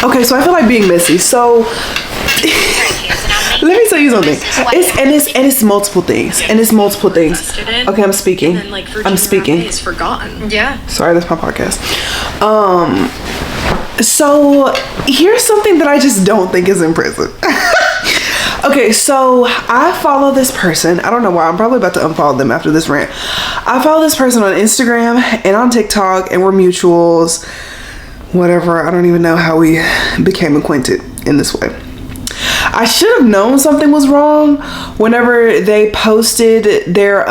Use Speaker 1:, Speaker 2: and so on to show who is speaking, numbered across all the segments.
Speaker 1: Okay, so I feel like being messy. So let me tell you something. It's multiple things. And it's multiple things. Okay, I'm speaking. I'm speaking.
Speaker 2: Is forgotten. Yeah.
Speaker 1: Sorry, that's my podcast. So here's something that I just don't think is impressive. Okay, so I follow this person. I don't know why. I'm probably about to unfollow them after this rant. I follow this person on Instagram and on TikTok, and we're mutuals. Whatever. I don't even know how we became acquainted in this way. I should have known something was wrong whenever they posted their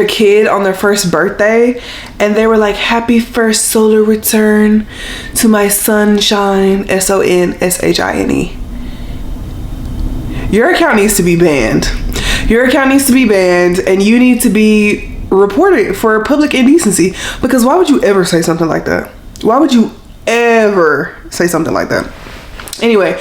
Speaker 1: kid on their first birthday, and they were like, happy first solar return to my sunshine, SONSHINE. Your account needs to be banned. Your account needs to be banned, and you need to be reported for public indecency, because why would you ever say something like that? Why would you ever say something like that? Anyway,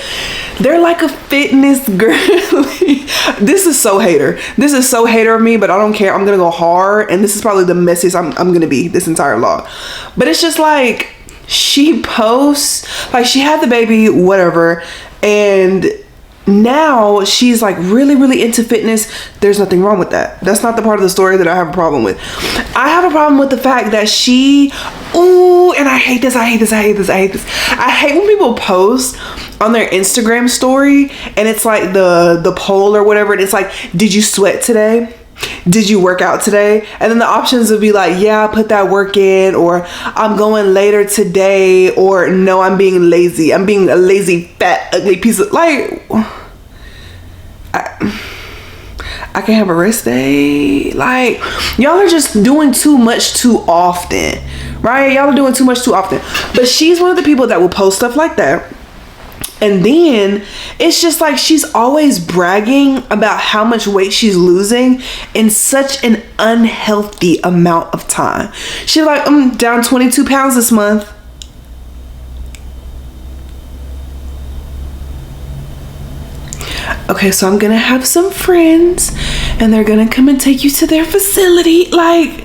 Speaker 1: they're like a fitness girly. This is so hater. This is so hater of me, but I don't care. I'm gonna go hard, and this is probably the messiest I'm gonna be this entire vlog. But it's just like, she posts, like, she had the baby, whatever, and now she's like really into fitness. There's nothing wrong with that. That's not the part of the story that I have a problem with. I have a problem with the fact that and I hate this. I hate when people post on their Instagram story and it's like the poll or whatever, and it's like, did you sweat today? Did you work out today? And then the options would be like, yeah, I put that work in, or I'm going later today, or no, I'm being lazy. I'm being a lazy, fat, ugly piece of, like, I can have a rest day. Like, y'all are just doing too much too often, right? Y'all are doing too much too often. But she's one of the people that will post stuff like that. And then it's just like, she's always bragging about how much weight she's losing in such an unhealthy amount of time. She's like, I'm down 22 pounds this month. Okay, so I'm gonna have some friends and they're gonna come and take you to their facility. Like,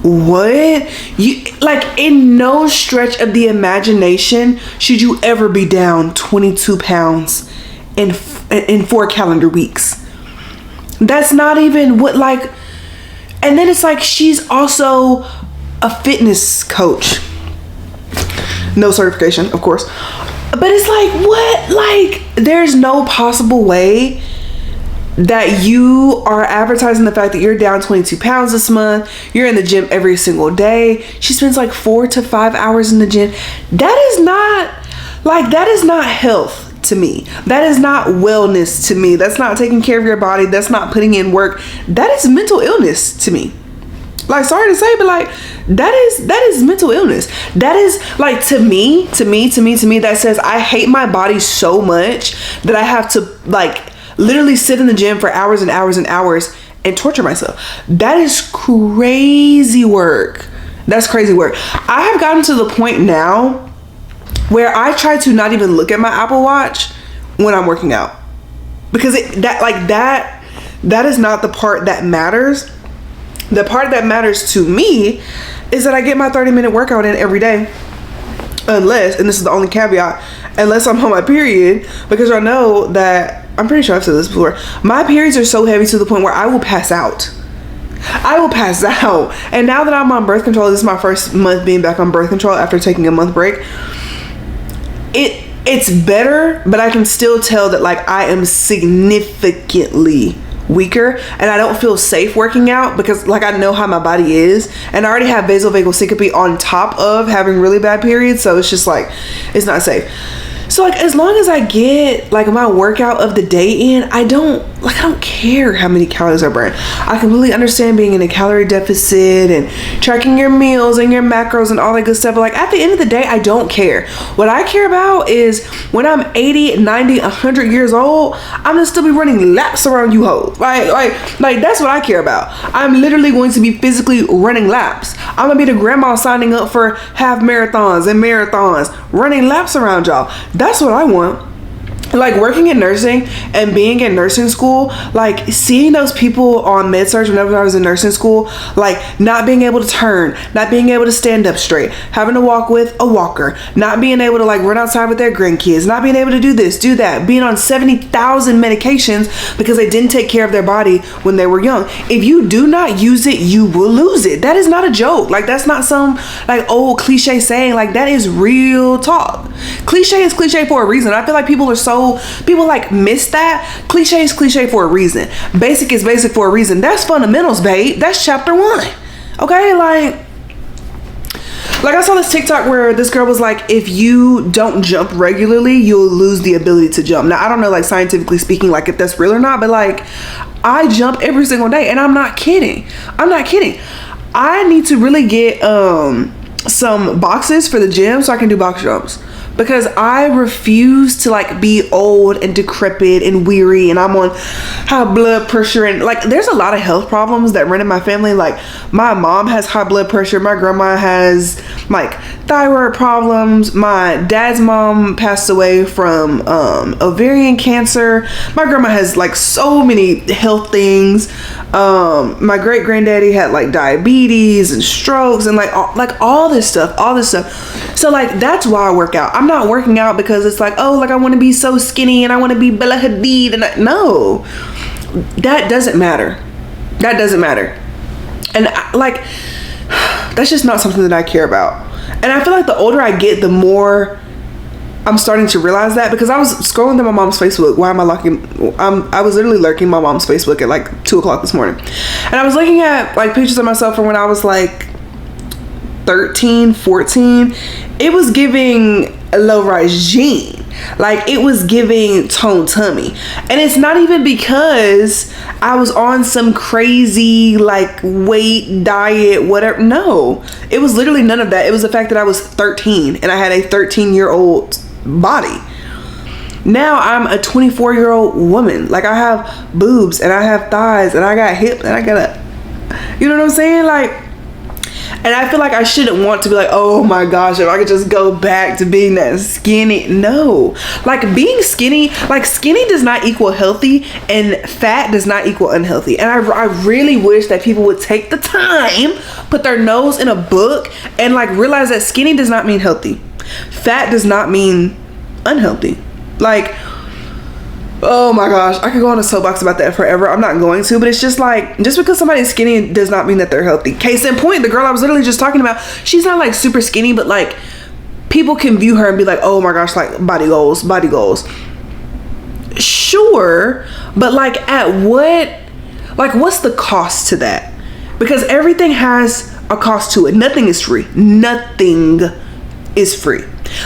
Speaker 1: what? You, like, in no stretch of the imagination should you ever be down 22 pounds in 4 calendar weeks. That's not even what, like, and then it's like, she's also a fitness coach. No certification, of course. But it's like, what? Like, there's no possible way that you are advertising the fact that you're down 22 pounds this month. You're in the gym every single day. She spends like 4 to 5 hours in the gym. That is not, like, that is not health to me. That is not wellness to me. That's not taking care of your body. That's not putting in work. That is mental illness to me. Like, sorry to say, but like, that is mental illness. That is like, to me, that says I hate my body so much that I have to, like, literally sit in the gym for hours and hours and hours and torture myself. That is crazy work. That's crazy work. I have gotten to the point now where I try to not even look at my Apple Watch when I'm working out, because that is not the part that matters. The part that matters to me is that I get my 30-minute workout in every day. Unless, and this is the only caveat, unless I'm on my period, because I know that, I'm pretty sure I've said this before, my periods are so heavy to the point where I will pass out. I will pass out. And now that I'm on birth control, this is my first month being back on birth control after taking a month break. It's better, but I can still tell that, like, I am significantly weaker, and I don't feel safe working out because, like, I know how my body is, and I already have vasovagal syncope on top of having really bad periods, so it's just like, it's not safe. So, like, as long as I get, like, my workout of the day in, I don't care how many calories I burn. I completely understand being in a calorie deficit and tracking your meals and your macros and all that good stuff. But, like, at the end of the day, I don't care. What I care about is when I'm 80, 90, 100 years old, I'm gonna still be running laps around you hoes. Like, that's what I care about. I'm literally going to be physically running laps. I'm gonna be the grandma signing up for half marathons and marathons, running laps around y'all. That's what I want. like working in nursing and being in nursing school, like seeing those people on med-surg whenever I was in nursing school, like not being able to turn, not being able to stand up straight, having to walk with a walker, not being able to like run outside with their grandkids, not being able to do this, do that, being on 70,000 medications because they didn't take care of their body when they were young. If you do not use it, you will lose it. That is not a joke. Like that's not some like old cliche saying. Like that is real talk. Cliche is cliche for a reason. I feel like people like miss that. Cliche is cliche for a reason. Basic is basic for a reason. That's fundamentals, babe. That's chapter 1. Okay, like I saw this TikTok where this girl was like, if you don't jump regularly, you'll lose the ability to jump. Now I don't know, like scientifically speaking, like if that's real or not, but like I jump every single day, and I'm not kidding. I need to really get some boxes for the gym so I can do box jumps, because I refuse to like be old and decrepit and weary, and I'm on high blood pressure, and like there's a lot of health problems that run in my family. Like my mom has high blood pressure, my grandma has like thyroid problems, my dad's mom passed away from ovarian cancer, my grandma has like so many health things, my great granddaddy had like diabetes and strokes and like all this stuff. So like that's why I work out. I'm not working out because it's like, oh, like I want to be so skinny and I want to be Bella Hadid, and no, that doesn't matter. And like that's just not something that I care about. And I feel like the older I get, the more I'm starting to realize that, because I was scrolling through my mom's Facebook. Why am I lurking? I was literally lurking my mom's Facebook at like 2 o'clock this morning, and I was looking at like pictures of myself from when I was like 13, 14. It was giving a low-rise jean. Like it was giving toned tummy. And it's not even because I was on some crazy like weight diet, whatever. No, it was literally none of that. It was the fact that I was 13 and I had a 13-year-old body. Now I'm a 24-year-old woman. Like I have boobs and I have thighs and I got hips and I got a, you know what I'm saying? Like, and I feel like I shouldn't want to be like, oh my gosh, if I could just go back to being that skinny. No, like being skinny, like skinny does not equal healthy, and fat does not equal unhealthy. And I really wish that people would take the time, put their nose in a book, and like realize that skinny does not mean healthy. Fat does not mean unhealthy. Like, oh my gosh, I could go on a soapbox about that forever. I'm not going to, but it's just like, just because somebody's skinny does not mean that they're healthy. Case in point, the girl I was literally just talking about, she's not like super skinny, but like people can view her and be like, oh my gosh, like body goals. Sure, but like at what, like what's the cost to that? Because everything has a cost to it. Nothing is free. Nothing is free.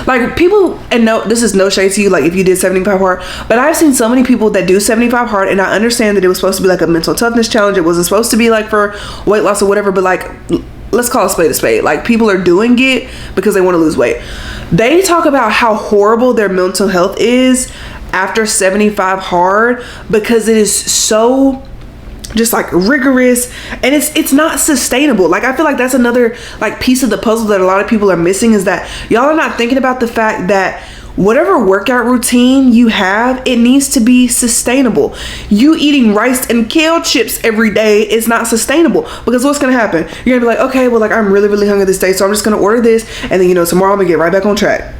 Speaker 1: Like people, and no, this is no shade to you, like if you did 75 hard, but I've seen so many people that do 75 hard, and I understand that it was supposed to be like a mental toughness challenge. It wasn't supposed to be like for weight loss or whatever, but like let's call a spade a spade. Like people are doing it because they want to lose weight. They talk about how horrible their mental health is after 75 hard because it is so just like rigorous, and it's not sustainable. Like I feel like that's another like piece of the puzzle that a lot of people are missing, is that y'all are not thinking about the fact that whatever workout routine you have, it needs to be sustainable. You eating rice and kale chips every day is not sustainable, because what's gonna happen? You're gonna be like, okay, well, like I'm really hungry this day, so I'm just gonna order this, and then tomorrow I'm gonna get right back on track.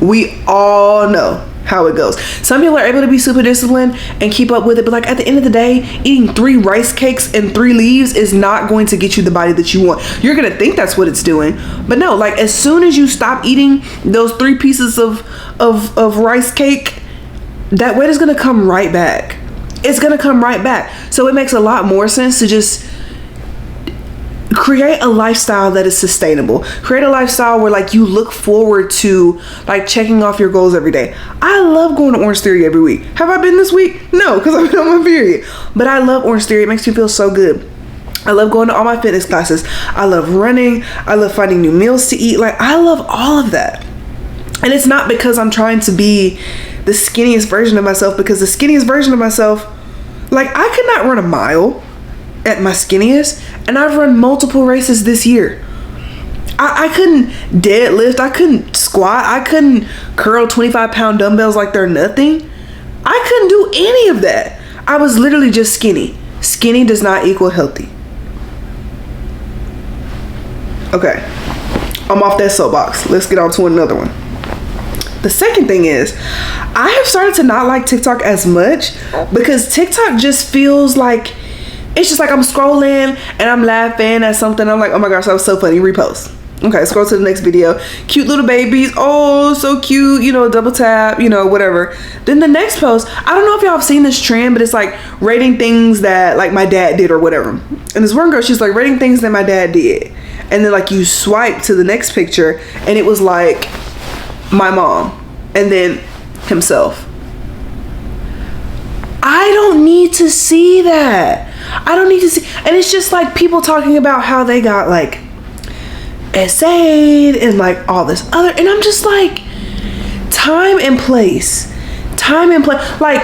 Speaker 1: We all know how it goes. Some people are able to be super disciplined and keep up with it, but like at the end of the day, eating 3 rice cakes and 3 leaves is not going to get you the body that you want. You're gonna think that's what it's doing, but no, like as soon as you stop eating those 3 pieces of rice cake, that weight is gonna come right back. It's gonna come right back. So it makes a lot more sense to just create a lifestyle that is sustainable. Create a lifestyle where like you look forward to like checking off your goals every day. I love going to Orange Theory every week. Have I been this week? No, because I've been on my period. But I love Orange Theory. It makes me feel so good. I love going to all my fitness classes. I love running. I love finding new meals to eat. Like I love all of that. And it's not because I'm trying to be the skinniest version of myself, because the skinniest version of myself, like I could not run a mile at my skinniest, and I've run multiple races this year. I couldn't deadlift, I couldn't squat, I couldn't curl 25-pound dumbbells like they're nothing. I couldn't do any of that. I was literally just skinny. Skinny does not equal healthy. Okay, I'm off that soapbox. Let's get on to another one. The second thing is, I have started to not like TikTok as much because TikTok just feels like, it's just like I'm scrolling and I'm laughing at something. I'm like, oh my gosh, that was so funny. Repost. Okay, scroll to the next video. Cute little babies. Oh, so cute. You know, double tap, you know, whatever. Then the next post, I don't know if y'all have seen this trend, but it's like rating things that like my dad did or whatever. And this one girl, she's like rating things that my dad did. And then like you swipe to the next picture and it was like my mom and then himself. I don't need to see that. I don't need to see. And it's just like people talking about how they got like essayed and like all this other, and I'm just like, time and place, like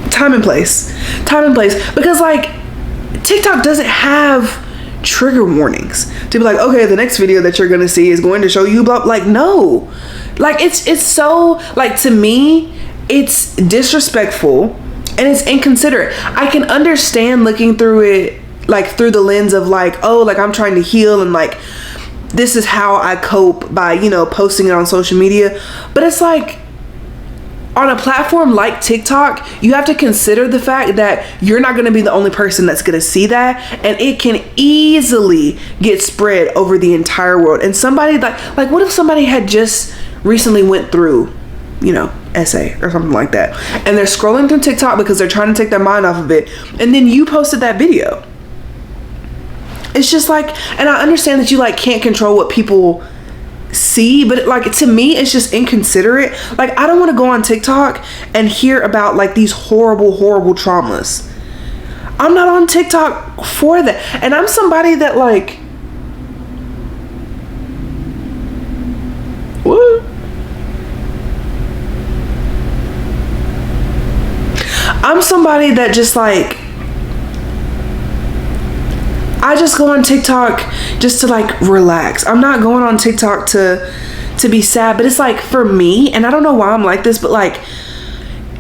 Speaker 1: time and place, because like TikTok doesn't have trigger warnings to be like, okay, the next video that you're gonna see is going to show you blah. Like, no, like it's so, like, to me it's disrespectful and it's inconsiderate. I can understand looking through it like through the lens of like, oh, like I'm trying to heal and like this is how I cope by, you know, posting it on social media. But it's like, on a platform like TikTok, you have to consider the fact that you're not going to be the only person that's going to see that, and it can easily get spread over the entire world. And somebody like what if somebody had just recently went through, you know, essay or something like that, and they're scrolling through TikTok because they're trying to take their mind off of it, and then you posted that video. It's just like, and I understand that you like can't control what people see, but like to me it's just inconsiderate. Like, I don't want to go on TikTok and hear about like these horrible traumas. I'm not on TikTok for that. And I'm somebody that like, what? I'm somebody that just like, I just go on TikTok just to like relax. I'm not going on TikTok to be sad, but it's like for me, and I don't know why I'm like this, but like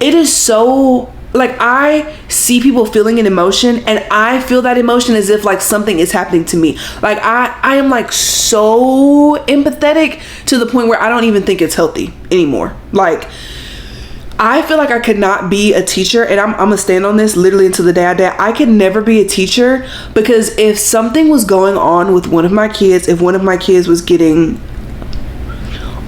Speaker 1: it is so, like I see people feeling an emotion and I feel that emotion as if like something is happening to me. Like I am like so empathetic to the point where I don't even think it's healthy anymore. Like, I feel like I could not be a teacher, and I'm gonna stand on this literally until the day I die. I could never be a teacher, because if something was going on with one of my kids, if one of my kids was getting,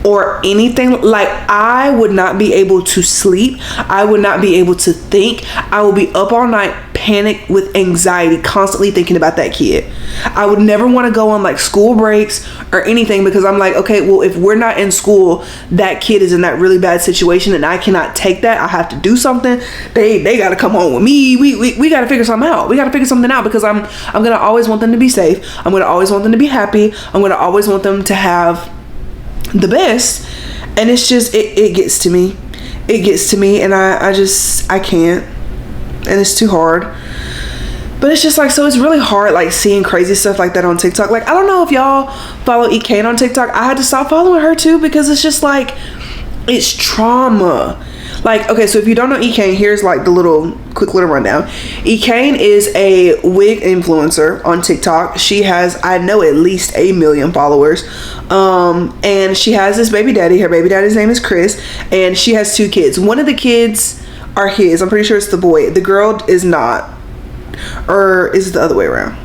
Speaker 1: or anything, like I would not be able to sleep. I would not be able to think. I will be up all night, panicked with anxiety, constantly thinking about that kid. I would never want to go on like school breaks or anything, because I'm like, okay, well, if we're not in school, that kid is in that really bad situation and I cannot take that. I have to do something. They got to come home with me. We got to figure something out. We got to figure something out, because I'm going to always want them to be safe. I'm going to always want them to be happy. I'm going to always want them to have the best. And it's just, it gets to me. It gets to me, and I can't. And it's too hard. But it's just like, so it's really hard like seeing crazy stuff like that on TikTok. Like, I don't know if y'all follow E. Kane on TikTok. I had to stop following her too, because it's just like, it's trauma. Like, okay, so if you don't know E. Kane, here's like the quick little rundown. E. Kane is a wig influencer on TikTok. She has, I know, at least 1 million followers. And she has this baby daddy. Her baby daddy's name is Chris, and she has 2 kids. One of the kids are his. I'm pretty sure it's the boy. The girl is not. Or is it the other way around?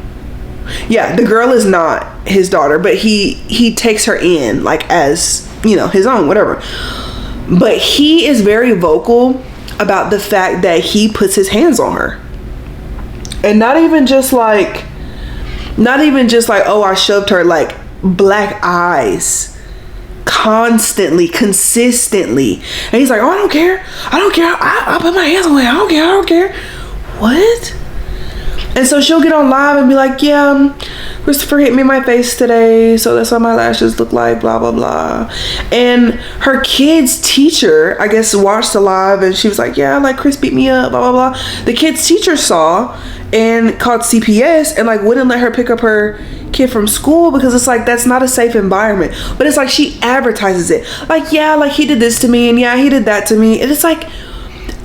Speaker 1: Yeah, the girl is not his daughter, but he takes her in like as, you know, his own, whatever. But he is very vocal about the fact that he puts his hands on her. And not even just like, oh, I shoved her, like black eyes, constantly, consistently. And he's like, oh, I don't care. I put my hands on her. I don't care. What? And so she'll get on live and be like, yeah, Christopher hit me in my face today, so that's what my lashes look like, blah blah blah. And her kid's teacher, I guess, watched the live, and she was like, yeah, like Chris beat me up, blah blah blah. The kid's teacher saw and called CPS and like wouldn't let her pick up her kid from school because it's like that's not a safe environment. But it's like she advertises it like, yeah, like he did this to me, and yeah, he did that to me. And it's like,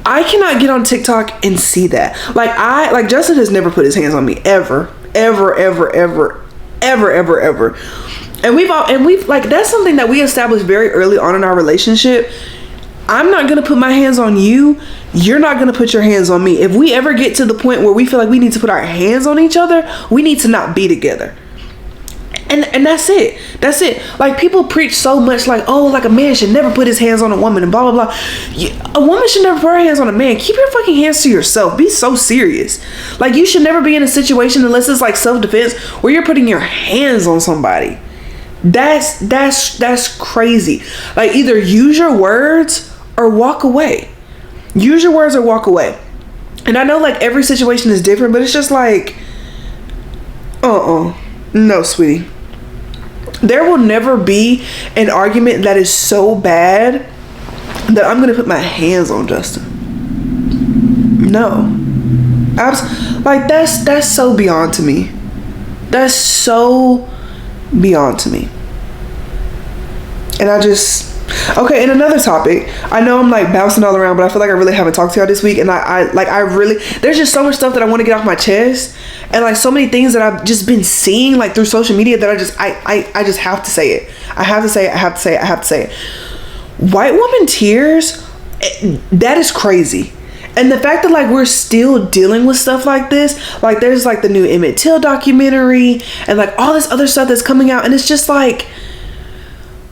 Speaker 1: I cannot get on TikTok and see that. Like Justin has never put his hands on me ever. And we've like, that's something that we established very early on in our relationship. I'm not gonna put my hands on you. You're not gonna put your hands on me. If we ever get to the point where we feel like we need to put our hands on each other, we need to not be together. And that's it. That's it. Like, people preach so much like, oh, like a man should never put his hands on a woman and blah, blah, blah. A woman should never put her hands on a man. Keep your fucking hands to yourself. Be so serious. Like, you should never be in a situation, unless it's like self-defense, where you're putting your hands on somebody. That's crazy. Like, either use your words or walk away. Use your words or walk away. And I know like every situation is different, but it's just like, no, sweetie. There will never be an argument that is so bad that I'm gonna put my hands on Justin. No. Like, that's so beyond to me. That's so beyond to me. And okay, and another topic. I know I'm like bouncing all around, but I feel like I really haven't talked to y'all this week. And I really, there's just so much stuff that I want to get off my chest. And like so many things that I've just been seeing like through social media that I just have to say it. I have to say it. White woman tears, that is crazy. And the fact that like we're still dealing with stuff like this, like there's like the new Emmett Till documentary and like all this other stuff that's coming out, and it's just like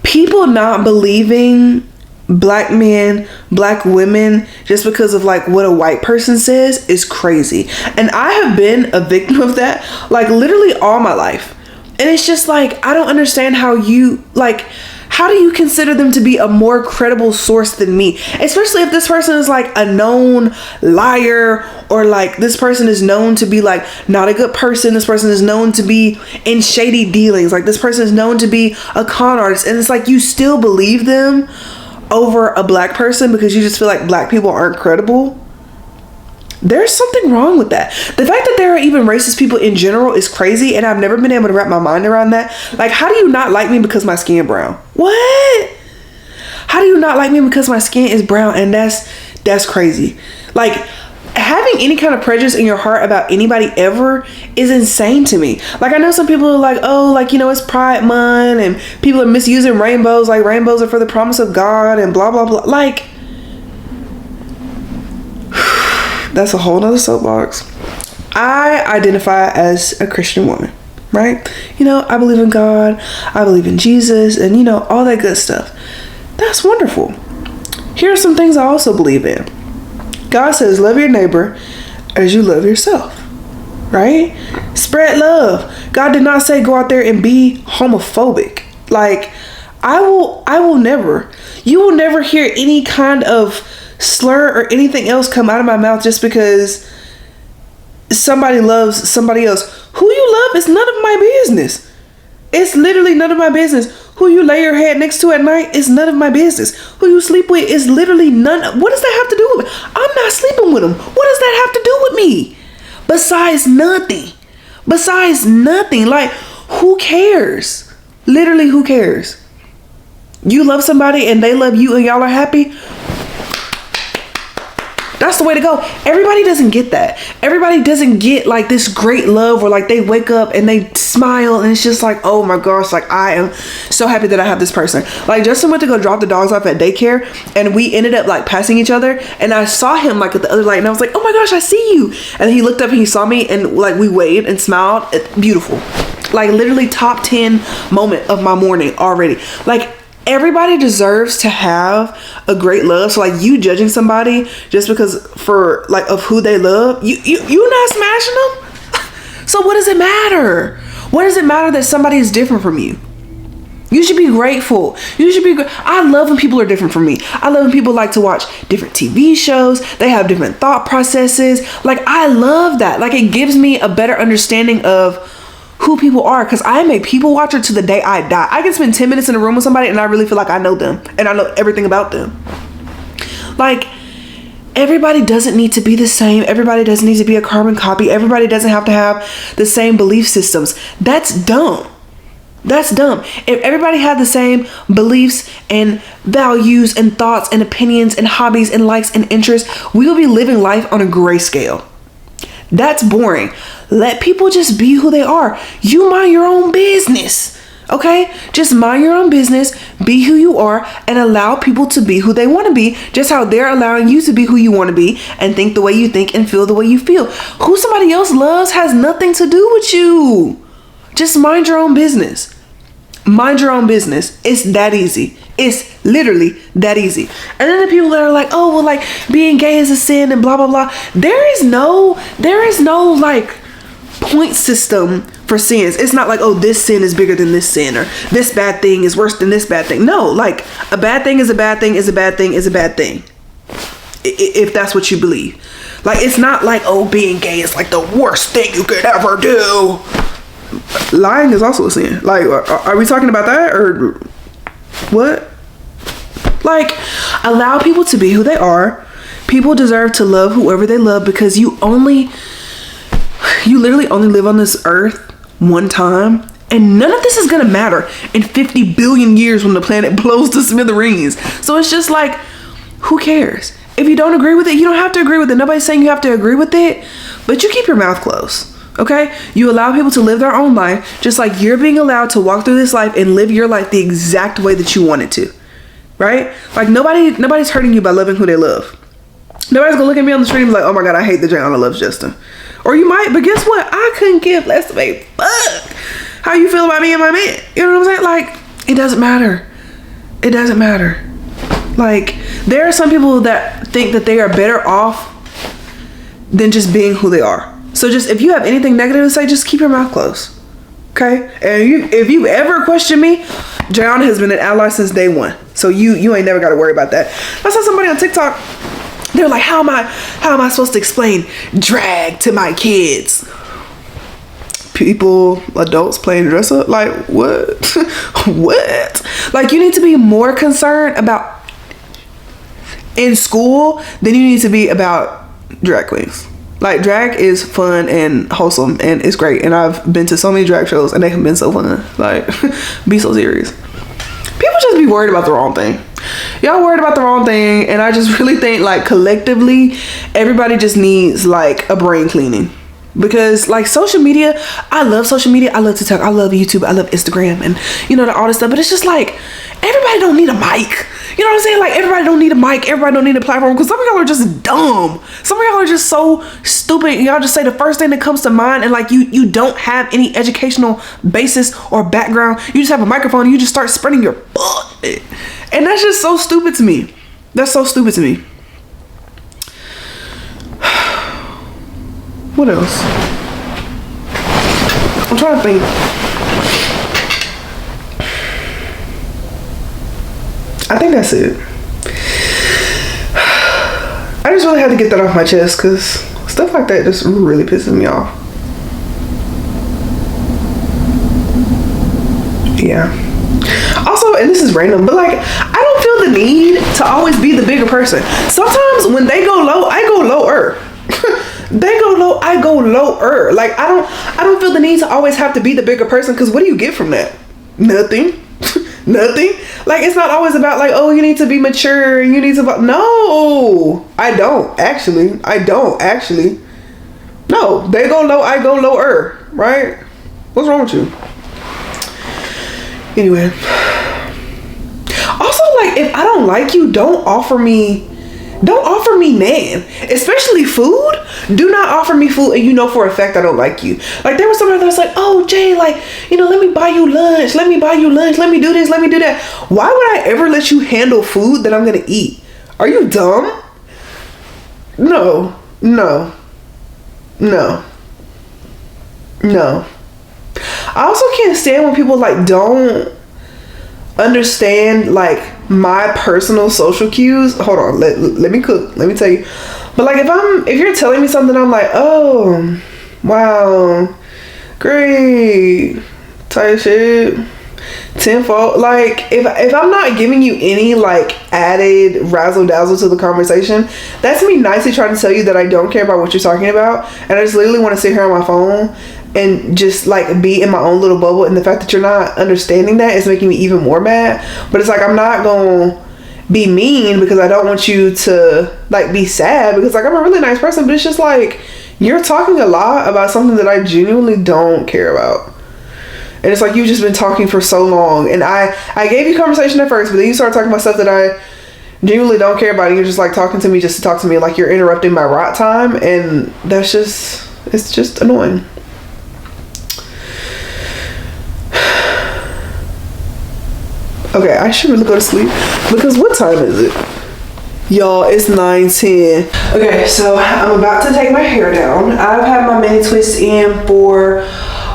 Speaker 1: people not believing black men, black women, just because of like what a white person says is crazy. And I have been a victim of that like literally all my life. And it's just like, I don't understand how do you consider them to be a more credible source than me? Especially if this person is like a known liar, or like this person is known to be like not a good person. This person is known to be in shady dealings. Like this person is known to be a con artist. And it's like, you still believe them over a black person because you just feel like black people aren't credible. There's something wrong with that. The fact that there are even racist people in general is crazy, and I've never been able to wrap my mind around that. Like, how do you not like me because my skin brown? What? How do you not like me because my skin is brown? And that's crazy. Like, having any kind of prejudice in your heart about anybody ever is insane to me. Like, I know some people are like, oh, like, you know, it's Pride Month and people are misusing rainbows, like rainbows are for the promise of God and blah blah blah. Like, that's a whole nother soapbox. I identify as a Christian woman, right? You know, I believe in God, I believe in Jesus, and you know, all that good stuff. That's wonderful. Here are some things I also believe in. God says, love your neighbor as you love yourself, right? Spread love. God did not say go out there and be homophobic. Like, you will never hear any kind of slur or anything else come out of my mouth just because somebody loves somebody else. Who you love is none of my business. It's literally none of my business. Who you lay your head next to at night is none of my business. Who you sleep with is literally what does that have to do with me? I'm not sleeping with him. What does that have to do with me? Besides nothing. Like, who cares? Literally, who cares? You love somebody and they love you and y'all are happy. That's the way to go. Everybody doesn't get that. Everybody doesn't get like this great love where like they wake up and they smile and it's just like, oh my gosh, like I am so happy that I have this person. Like, Justin went to go drop the dogs off at daycare and we ended up like passing each other, and I saw him like at the other light and I was like, oh my gosh, I see you. And he looked up and he saw me and like we waved and smiled. Beautiful. Like, literally top 10 moment of my morning already. Like, everybody deserves to have a great love. So like, you judging somebody just because for like of who they love, you not smashing them. So what does it matter? What does it matter that somebody is different from you? You should be grateful. I love when people are different from me. I love when people like to watch different TV shows. They have different thought processes. Like, I love that. Like, it gives me a better understanding of who people are, because I am a people watcher to the day I die. I can spend 10 minutes in a room with somebody and I really feel like I know them and I know everything about them. Like, everybody doesn't need to be the same. Everybody doesn't need to be a carbon copy. Everybody doesn't have to have the same belief systems. That's dumb. That's dumb. If everybody had the same beliefs and values and thoughts and opinions and hobbies and likes and interests, we will be living life on a grayscale. That's boring. Let people just be who they are. You mind your own business. Okay? Just mind your own business, be who you are, and allow people to be who they want to be, just how they're allowing you to be who you want to be and think the way you think and feel the way you feel. Who somebody else loves has nothing to do with you. Just mind your own business. Mind your own business. It's that easy. It's literally that easy. And then the people that are like, oh, well, like being gay is a sin and blah, blah, blah. There is no like point system for sins. It's not like, oh, this sin is bigger than this sin, or this bad thing is worse than this bad thing. No, like a bad thing is a bad thing is a bad thing is a bad thing. If that's what you believe. Like, it's not like, oh, being gay is like the worst thing you could ever do. Lying is also a sin. Like, are we talking about that or what? Like, allow people to be who they are. People deserve to love whoever they love, because you literally only live on this earth one time, and none of this is gonna matter in 50 billion years when the planet blows to smithereens. So it's just like, who cares? If you don't agree with it, you don't have to agree with it. Nobody's saying you have to agree with it, but you keep your mouth closed. Okay? You allow people to live their own life, just like you're being allowed to walk through this life and live your life the exact way that you want it to. Right? Like, nobody's hurting you by loving who they love. Nobody's gonna look at me on the street and be like, oh my God, I hate the Jayana loves Justin. Or you might, but guess what? I couldn't give less of a fuck how you feel about me and my man. You know what I'm saying? Like, it doesn't matter. It doesn't matter. Like, there are some people that think that they are better off than just being who they are. So just, if you have anything negative to say, just keep your mouth closed. Okay? And if you ever question me, Jayana has been an ally since day one. So you ain't never got to worry about that. I saw somebody on TikTok. They're like, how am I supposed to explain drag to my kids? People, adults playing dress up? Like, what? What? Like, you need to be more concerned about in school than you need to be about drag queens. Like, drag is fun and wholesome and it's great. And I've been to so many drag shows and they have been so fun. Like, be so serious. People just be worried about the wrong thing. Y'all worried about the wrong thing, and I just really think, like, collectively, everybody just needs, like, a brain cleaning. Because, like, social media, I love social media. I love TikTok. I love YouTube. I love Instagram and, you know, all this stuff. But it's just like, everybody don't need a mic. You know what I'm saying? Like, everybody don't need a mic. Everybody don't need a platform. Because some of y'all are just dumb. Some of y'all are just so stupid. Y'all just say the first thing that comes to mind. And, like, you don't have any educational basis or background. You just have a microphone and you just start spreading your butt. And that's just so stupid to me. That's so stupid to me. What else? I'm trying to think. I think that's it. I just really had to get that off my chest because stuff like that just really pisses me off. Yeah. Also, and this is random, but like, I don't feel the need to always be the bigger person. Sometimes when they go low, I go lower. They go low, I go lower. Like, I don't feel the need to always have to be the bigger person, because what do you get from that? Nothing. Nothing. Like, it's not always about like, oh, you need to be mature, you need to, no, I don't actually. No, they go low, I go lower, right? What's wrong with you? Anyway. Also, like, if I don't like you, don't offer me nan. Especially food. Do not offer me food and you know for a fact I don't like you. Like, there was somebody that was like, oh, Jay, like, you know, let me buy you lunch. Let me do this. Let me do that. Why would I ever let you handle food that I'm going to eat? Are you dumb? No. I also can't stand when people like don't understand like my personal social cues. Hold on, let me cook. Let me tell you. But like, if you're telling me something, I'm like, oh, wow, great type shit. Tenfold. Like if I'm not giving you any like added razzle dazzle to the conversation, that's me nicely trying to tell you that I don't care about what you're talking about, and I just literally want to sit here on my phone and just like be in my own little bubble. And the fact that you're not understanding that is making me even more mad. But it's like, I'm not gonna be mean because I don't want you to like be sad, because like I'm a really nice person, but it's just like you're talking a lot about something that I genuinely don't care about. And it's like you've just been talking for so long, and I gave you conversation at first, but then you start talking about stuff that I genuinely don't care about, and you're just like talking to me just to talk to me, like you're interrupting my rot time, and that's just, it's just annoying. Okay, I should really go to sleep, because what time is it? Y'all, it's 9:10. Okay, so I'm about to take my hair down. I've had my mini twist in for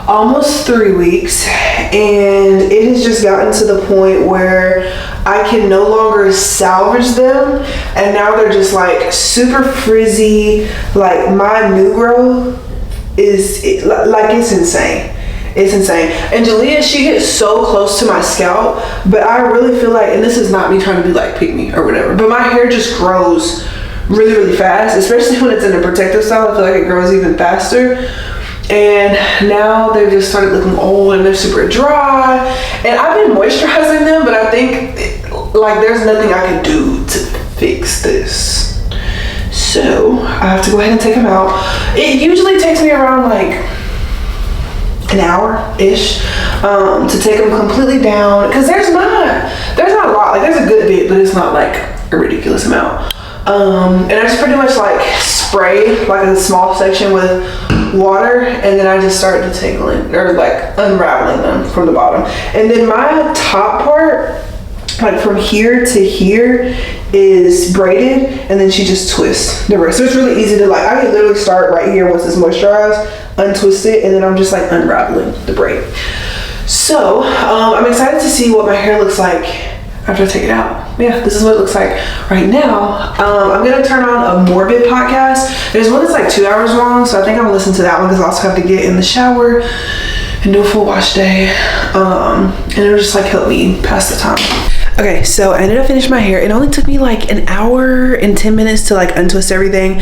Speaker 1: almost 3 weeks, and it has just gotten to the point where I can no longer salvage them, and now they're just like super frizzy. Like my new growth is like it's insane. It's insane. And Jalea, she gets so close to my scalp, but I really feel like, and this is not me trying to be like pick me or whatever, but my hair just grows really, really fast, especially when it's in a protective style. I feel like it grows even faster. And now they've just started looking old and they're super dry. And I've been moisturizing them, but I think like there's nothing I can do to fix this. So I have to go ahead and take them out. It usually takes me around like an hour-ish to take them completely down, because there's not a lot, like there's a good bit, but it's not like a ridiculous amount. And I just pretty much like spray like a small section with water, and then I just start detangling or like unraveling them from the bottom. And then my top part, like from here to here, is braided, and then she just twists the rest. So it's really easy to like, I can literally start right here once it's moisturized, untwist it, and then I'm just like unraveling the braid. So I'm excited to see what my hair looks like after I take it out. Yeah, this is what it looks like right now. I'm gonna turn on a morbid podcast. There's one that's like 2 hours long, so I think I'm gonna listen to that one, because I also have to get in the shower and do a full wash day. And it'll just like help me pass the time. Okay, so I ended up finishing my hair. It only took me like an hour and 10 minutes to like untwist everything.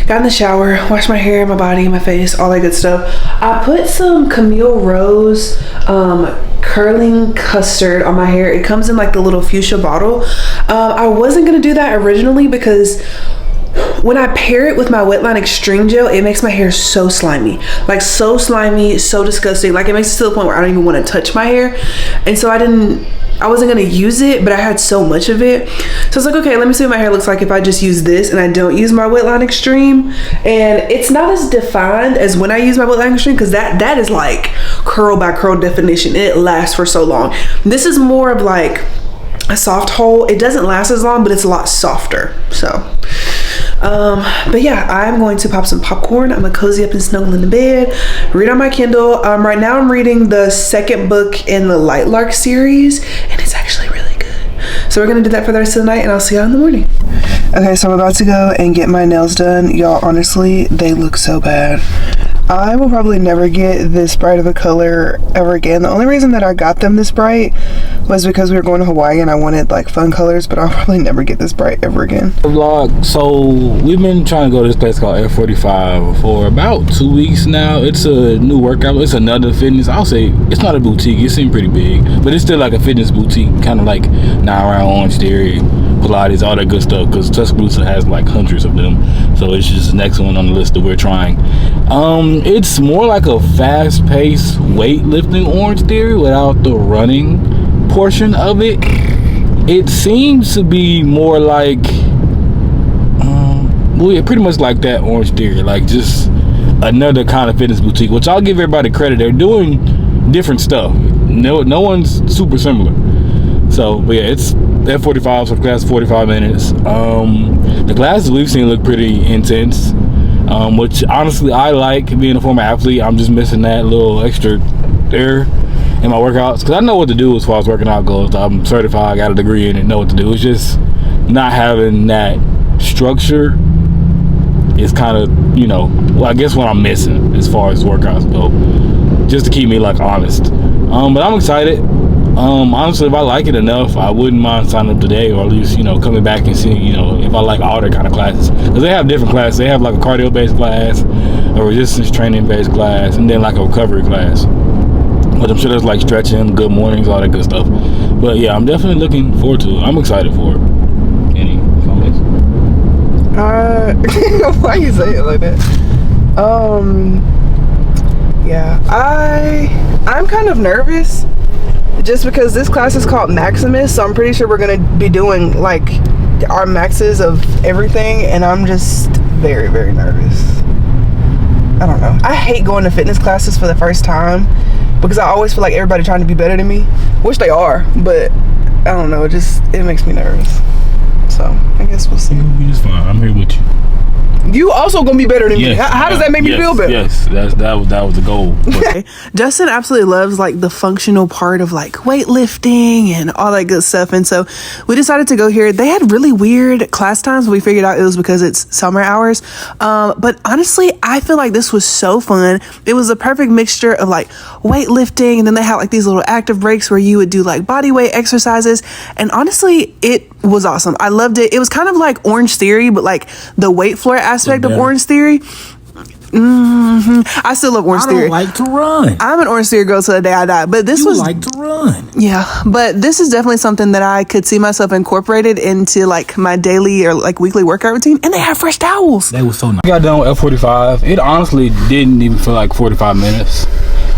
Speaker 1: Got in the shower, washed my hair, my body, my face, all that good stuff. I put some Camille Rose curling custard on my hair. It comes in like the little fuchsia bottle. I wasn't gonna do that originally, because when I pair it with my Wetline Extreme Gel, it makes my hair so slimy. Like so slimy, so disgusting. Like it makes it to the point where I don't even want to touch my hair. And so I wasn't gonna use it, but I had so much of it. So I was like, okay, let me see what my hair looks like if I just use this and I don't use my Wetline Extreme. And it's not as defined as when I use my Wetline Extreme, because that is like curl by curl definition, and it lasts for so long. This is more of like a soft hold. It doesn't last as long, but it's a lot softer. So but yeah, I'm going to pop some popcorn. I'm gonna cozy up and snuggle in the bed, read on my Kindle. Right now I'm reading the second book in the Lightlark series, and it's actually really good. So we're gonna do that for the rest of the night, and I'll see y'all in the morning. Okay, so I'm about to go and get my nails done. Y'all, honestly, they look so bad. I will probably never get this bright of a color ever again. The only reason that I got them this bright was because we were going to Hawaii and I wanted like fun colors, but I'll probably never get this bright ever again.
Speaker 2: Vlog. So we've been trying to go to this place called F45 for about 2 weeks now. It's a new workout. It's another fitness. I'll say it's not a boutique. It seems pretty big, but it's still like a fitness boutique, kind of like 9 Round Orange Theory, Pilates, all that good stuff, because Tuscaloosa has like hundreds of them. So it's just the next one on the list that we're trying. It's more like a fast-paced weightlifting Orange Theory without the running portion of it. It seems to be more like well, yeah, pretty much like that Orange Theory, like just another kind of fitness boutique, which I'll give everybody credit. They're doing different stuff. No one's super similar. So, but yeah, it's F45, so class 45 minutes. The classes we've seen look pretty intense, which honestly I like. Being a former athlete, I'm just missing that little extra there in my workouts, because I know what to do as far as working out goes. I'm certified, got a degree in it, know what to do. It's just not having that structure is kind of, you know, well, I guess what I'm missing as far as workouts go. just to keep me like honest. But I'm excited. Honestly, if I like it enough, I wouldn't mind signing up today, or at least, you know, coming back and seeing, you know, if I like all their kind of classes. Because they have different classes. They have like a cardio based class, a resistance training based class, and then like a recovery class. But I'm sure there's like stretching, good mornings, all that good stuff. But yeah, I'm definitely looking forward to it. I'm excited for it. Any comments?
Speaker 1: Why you say it like that? Yeah, I'm kind of nervous just because this class is called Maximus, so I'm pretty sure we're gonna be doing like our maxes of everything, and I'm just very, very nervous. I don't know. I hate going to fitness classes for the first time because I always feel like everybody trying to be better than me, which they are, but I don't know, it makes me nervous. So I guess we'll see.
Speaker 2: You'll be just fine. I'm here with you.
Speaker 1: You also gonna be better than me. How does that make me feel better?
Speaker 2: Yes, that was the goal.
Speaker 1: Justin absolutely loves like the functional part of like weightlifting and all that good stuff, and so we decided to go here. They had really weird class times. We figured out it was because it's summer hours, but honestly, I feel like this was so fun. It was a perfect mixture of like weightlifting, and then they had like these little active breaks where you would do like body weight exercises, and honestly, it was awesome. I loved it. It was kind of like Orange Theory, but like the weight floor aspect of Orange Theory. I still love Orange Theory.
Speaker 3: I don't like to run.
Speaker 1: I'm an Orange Theory girl till the day I die, but this was
Speaker 3: like to run.
Speaker 1: Yeah, but this is definitely something that I could see myself incorporated into like my daily or like weekly workout routine. And they have fresh towels.
Speaker 3: That was so nice.
Speaker 2: I got done with F45. It honestly didn't even feel like 45 minutes.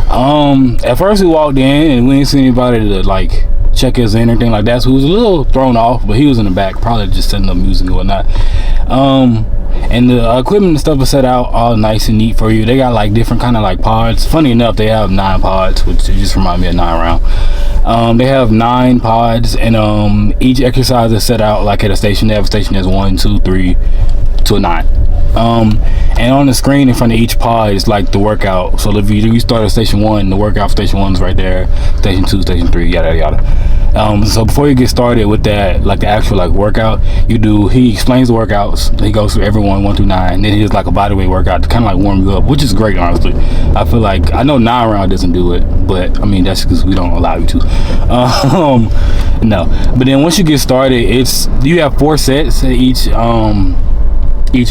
Speaker 2: At first we walked in and we didn't see anybody to like check us in or anything like that, so he was a little thrown off, but he was in the back probably just setting up music and whatnot. And the equipment and stuff is set out all nice and neat for you. They got like different kind of like pods. Funny enough, they have 9 pods, which just remind me of 9 round. They have 9 pods, and each exercise is set out like at a station. They have a station that's 1, 2, 3 to a 9. And on the screen in front of each pod is like the workout. So if you start at station 1, the workout for station 1 is right there. Station 2, station 3, yada yada. So before you get started with that, like the actual like workout, he explains the workouts. He goes through every 1 through 9. Then he does like a bodyweight workout to kind of like warm you up, which is great, honestly. I feel like, I know 9 round doesn't do it, but I mean that's because we don't allow you to. No, but then once you get started, you have 4 sets at each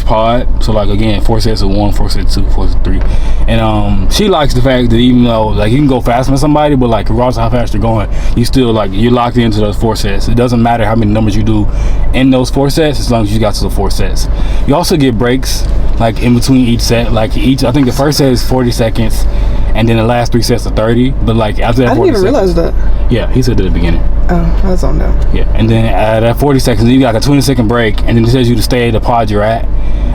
Speaker 2: pod. So like again, 4 sets of 1, 4 sets of 2, 4 sets of 3. And she likes the fact that even though like you can go faster than somebody, but like regardless of how fast you're going, you still like you're locked into those 4 sets. It doesn't matter how many numbers you do in those 4 sets as long as you got to the 4 sets. You also get breaks like in between each set. Like I think the first set is 40 seconds and then the last 3 sets are 30. But like after that, I didn't even realize that. Yeah, he said at the beginning.
Speaker 1: Oh, that's on down.
Speaker 2: Yeah, and then at 40 seconds, you got a 20-second break, and then it tells you to stay at the pod you're at.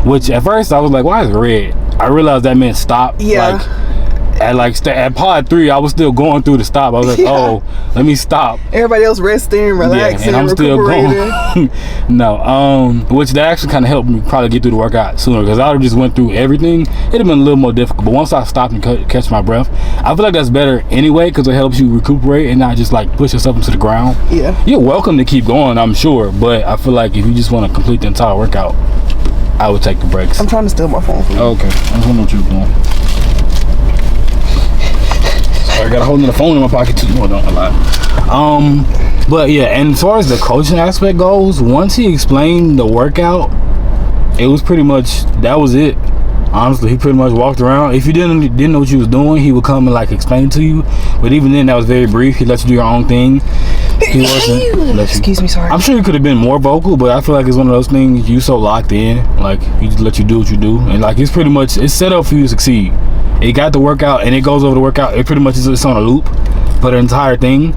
Speaker 2: Which at first I was like, why is it red? I realized that meant stop. Yeah. At pod 3, I was still going through the stop. I was like, oh, let me stop.
Speaker 1: Everybody else resting, relaxing,
Speaker 2: and I'm still going. No, which that actually kind of helped me probably get through the workout sooner, because I would have just went through everything. It'd have been a little more difficult. But once I stopped and catch my breath, I feel like that's better anyway, because it helps you recuperate and not just like push yourself into the ground. Yeah. You're welcome to keep going, I'm sure, but I feel like if you just want to complete the entire workout, I would take the breaks.
Speaker 1: I'm trying to steal my phone from you.
Speaker 2: Okay, I just want to know what you're doing. I got a whole nother phone in my pocket too. No, don't lie. But yeah, and as far as the coaching aspect goes, once he explained the workout, it was pretty much, that was it. Honestly, he pretty much walked around. If you didn't know what you was doing, he would come and like explain it to you. But even then, that was very brief. He let you do your own thing. He wasn't.
Speaker 1: Excuse me, sorry.
Speaker 2: I'm sure you could have been more vocal, but I feel like it's one of those things you so locked in, like he just let you do what you do, and like it's pretty much set up for you to succeed. It got the workout and it goes over the workout. It pretty much is just on a loop for the entire thing.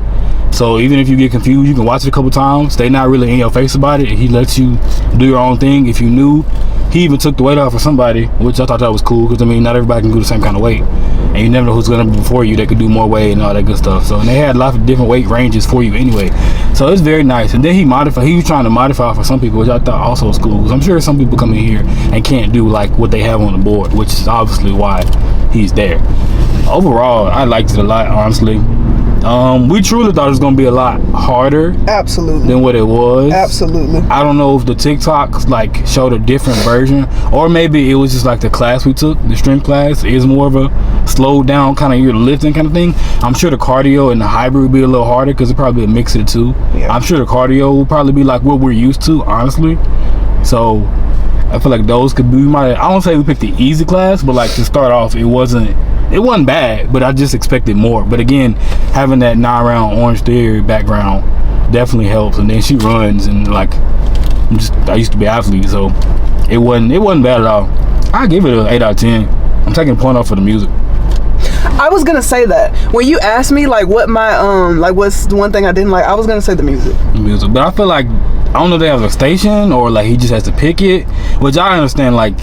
Speaker 2: So even if you get confused, you can watch it a couple times. They not really in your face about it. He lets you do your own thing. If you knew, he even took the weight off for somebody, which I thought that was cool, because I mean not everybody can do the same kind of weight, and you never know who's gonna be before you that could do more weight and all that good stuff. So, and they had a lot of different weight ranges for you anyway. So it's very nice. And then he was trying to modify for some people, which I thought also was cool, because I'm sure some people come in here and can't do like what they have on the board, which is obviously why he's there. Overall, I liked it a lot, honestly. We truly thought it was gonna be a lot harder
Speaker 1: Absolutely.
Speaker 2: than what it was.
Speaker 1: Absolutely.
Speaker 2: I don't know if the TikToks like showed a different version, or maybe it was just like the class we took, the strength class is more of a slowed down kind of your lifting kind of thing. I'm sure the cardio and the hybrid will be a little harder because it probably a mix of the two.
Speaker 1: Yeah.
Speaker 2: I'm sure the cardio will probably be like what we're used to, honestly. So I feel like those could be. I don't say we picked the easy class, but like to start off, it wasn't bad, but I just expected more. But again, having that 9-round Orange Theory background definitely helps. And then she runs, and like I used to be an athlete, so it wasn't bad at all. I give it an 8 out of 10. I'm taking a point off for the music.
Speaker 1: I was gonna say that when you asked me like what my like what's the one thing I didn't like, I was gonna say the music.
Speaker 2: But I feel like I don't know if they have a station or like he just has to pick it, which I understand. Like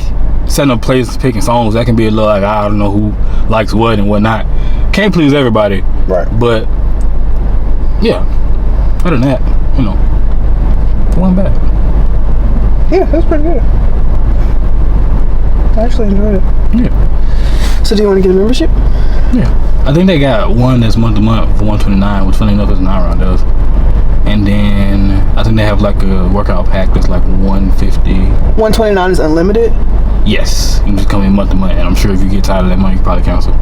Speaker 2: setting up playlists, picking songs, that can be a little like I don't know who likes what and whatnot. Can't please everybody,
Speaker 1: right?
Speaker 2: But yeah, other than that, you know, it wasn't bad.
Speaker 1: Yeah, that's pretty good. I actually enjoyed it.
Speaker 2: Yeah.
Speaker 1: So do you want to get a membership?
Speaker 2: Yeah, I think they got one that's month to month for $129, which funny enough is 9-round does. And then I think they have like a workout pack that's like $150.
Speaker 1: $129 is unlimited?
Speaker 2: Yes, you can just come in month to month, and I'm sure if you get tired of that money, you probably cancel.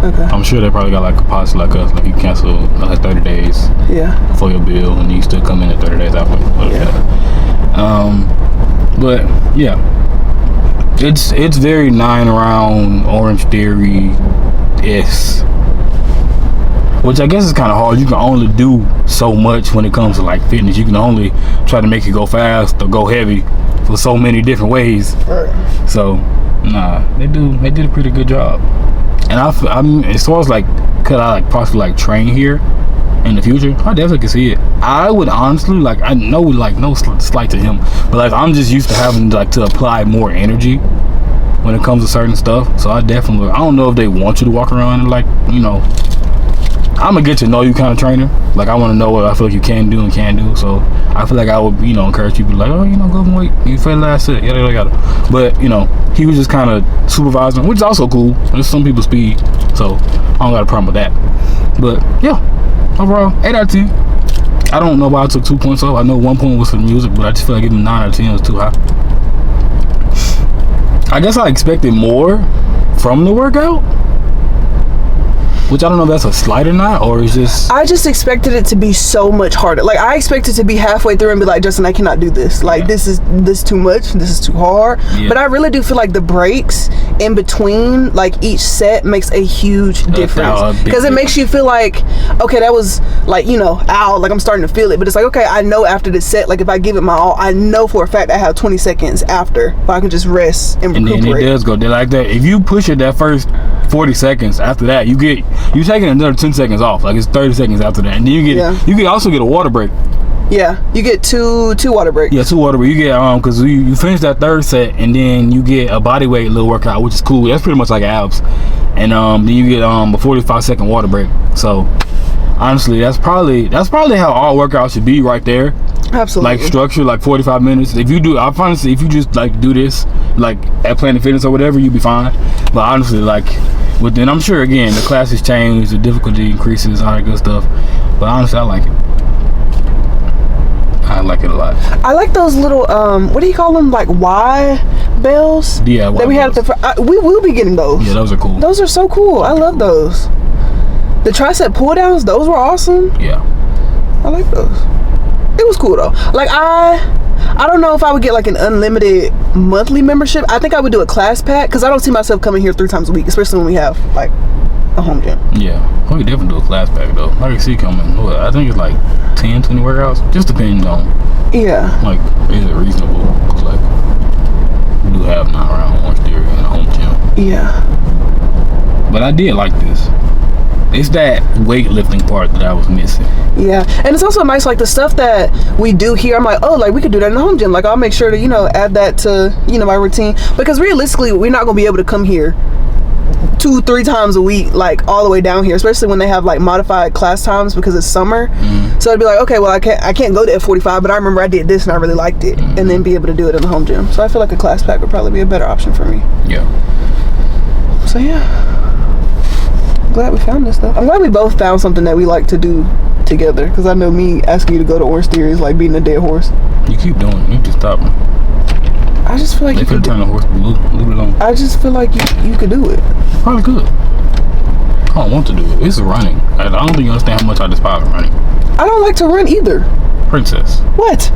Speaker 1: Okay.
Speaker 2: I'm sure they probably got like a policy like us, like you cancel like 30 days.
Speaker 1: Yeah.
Speaker 2: For your bill, and you still come in at 30 days after. But yeah, it's very 9-round Orange Theory is, which I guess is kind of hard. You can only do so much when it comes to like fitness. You can only try to make it go fast or go heavy for so many different ways.
Speaker 1: Right.
Speaker 2: So nah, they did a pretty good job. And I mean, as far as like could I like possibly like train here in the future, I definitely can see it. I would honestly like, I know like no slight to him, but like I'm just used to having like to apply more energy when it comes to certain stuff. So I don't know if they want you to walk around and like, you know, I'm a get to know you kind of trainer. Like I want to know what I feel like you can do and can't do. So I feel like I would, you know, encourage people like, oh, you know, go and wait. You failed last set, yada. But you know, he was just kind of supervising, which is also cool. There's some people's speed, so I don't got a problem with that. But yeah, overall 8 out of 10. I don't know why I took 2 points off. I know 1 point was for the music, but I just feel like giving 9 out of 10 was too high. I guess I expected more from the workout, which I don't know if that's a slight or not, or is just...
Speaker 1: I just expected it to be so much harder. Like, I expected to be halfway through and be like, Justin, I cannot do this. Like, this is too much. This is too hard. Yeah. But I really do feel like the breaks in between, like, each set makes a huge difference. Because it makes you feel like, okay, that was, like, you know, ow, like, I'm starting to feel it. But it's like, okay, I know after this set, like, if I give it my all, I know for a fact I have 20 seconds after, but I can just rest and recuperate.
Speaker 2: And then it does go like that. If you push it that first 40 seconds, after that, you're taking another 10 seconds off. Like it's 30 seconds after that, and then you can also get a water break.
Speaker 1: Yeah, you get two water breaks.
Speaker 2: Yeah, 2 water breaks. You get because you finish that third set, and then you get a body weight little workout, which is cool. That's pretty much like abs, and then you get a 45-second water break. So honestly, that's probably how all workouts should be right there.
Speaker 1: Absolutely.
Speaker 2: Like structure, like 45 minutes. If you do, I honestly, if you just like do this, like at Planet Fitness or whatever, you'll be fine. But honestly, like. But then I'm sure again the classes change, the difficulty increases, all that good stuff. But honestly, I like it. I like it a lot. I
Speaker 1: like those little what do you call them? Like Y bells?
Speaker 2: Yeah,
Speaker 1: that we had at the we will be getting those.
Speaker 2: Yeah, those are cool.
Speaker 1: Those are so cool. I love those. The tricep pull downs, those were awesome.
Speaker 2: Yeah,
Speaker 1: I like those. It was cool though. Like I don't know if I would get like an unlimited monthly membership. I think I would do a class pack because I don't see myself coming here 3 times a week, especially when we have like a home gym.
Speaker 2: Yeah, we could definitely do a class pack though. I can see coming. Well, I think it's like 10, 20 workouts. Just depending on.
Speaker 1: Yeah.
Speaker 2: Like, is it reasonable? Cause like we do have 9-round Orange Theory in a home gym.
Speaker 1: Yeah.
Speaker 2: But I did like this. It's that weightlifting part that I was missing.
Speaker 1: Yeah, and it's also nice, like the stuff that we do here, I'm like, oh, like we could do that in the home gym. Like I'll make sure to, you know, add that to, you know, my routine. Because realistically, we're not gonna be able to come here 2-3 times a week, like all the way down here, especially when they have like modified class times because it's summer. So it'd be like, okay, well I can't go to F45, but I remember I did this and I really liked it, and then be able to do it in the home gym. So I feel like a class pack would probably be a better option for me.
Speaker 2: Yeah.
Speaker 1: So yeah. I'm glad we found this stuff. I'm glad we both found something that we like to do together. Because I know me asking you to go to Orange Theory is like beating a dead horse.
Speaker 2: You keep doing it. You just stop me.
Speaker 1: I just feel like
Speaker 2: they could turn the horse blue. Leave it alone.
Speaker 1: I just feel like you could do it.
Speaker 2: Probably could. I don't want to do it. It's running. I don't think you understand how much I despise running.
Speaker 1: I don't like to run either.
Speaker 2: Princess.
Speaker 1: What?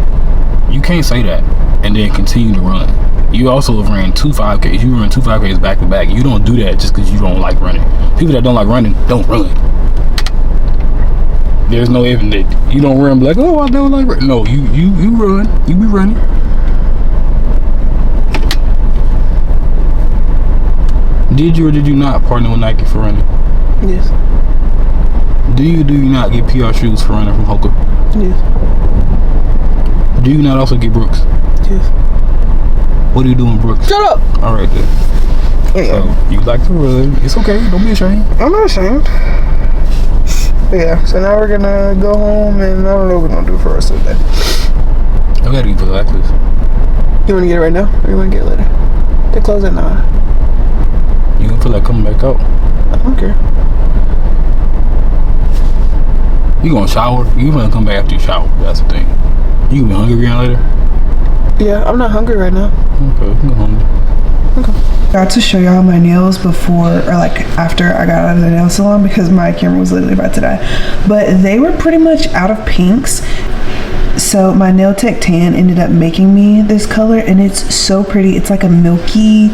Speaker 2: You can't say that and then continue to run. You also have ran 2 5Ks. You run 2 5Ks back to back. You don't do that just because you don't like running. People that don't like running don't run. There's no evidence that you don't run like, oh, I don't like running. No, you run. You be running. Did you or did you not partner with Nike for running?
Speaker 1: Yes.
Speaker 2: Do you not get PR shoes for running from Hoka?
Speaker 1: Yes.
Speaker 2: Do you not also get Brooks?
Speaker 1: Yes.
Speaker 2: What do you do in Brooks?
Speaker 1: Shut up!
Speaker 2: Alright then. So, you like to run. It's okay. Don't be ashamed.
Speaker 1: I'm not ashamed. Yeah, so now we're gonna go home and I don't know what we're gonna do for the rest of the day.
Speaker 2: I gotta get glasses.
Speaker 1: You wanna get it right now or you wanna get it later? They close at 9.
Speaker 2: You gonna feel like coming back out?
Speaker 1: I don't care.
Speaker 2: You gonna shower? You gonna come back after you shower. That's the thing. You gonna be hungry again later?
Speaker 1: Yeah, I'm not hungry right now.
Speaker 2: Okay, we can go home.
Speaker 1: Okay. Got to show y'all my nails before or like after I got out of the nail salon because my camera was literally about to die. But they were pretty much out of pinks. So my nail tech tan ended up making me this color and it's so pretty. It's like a milky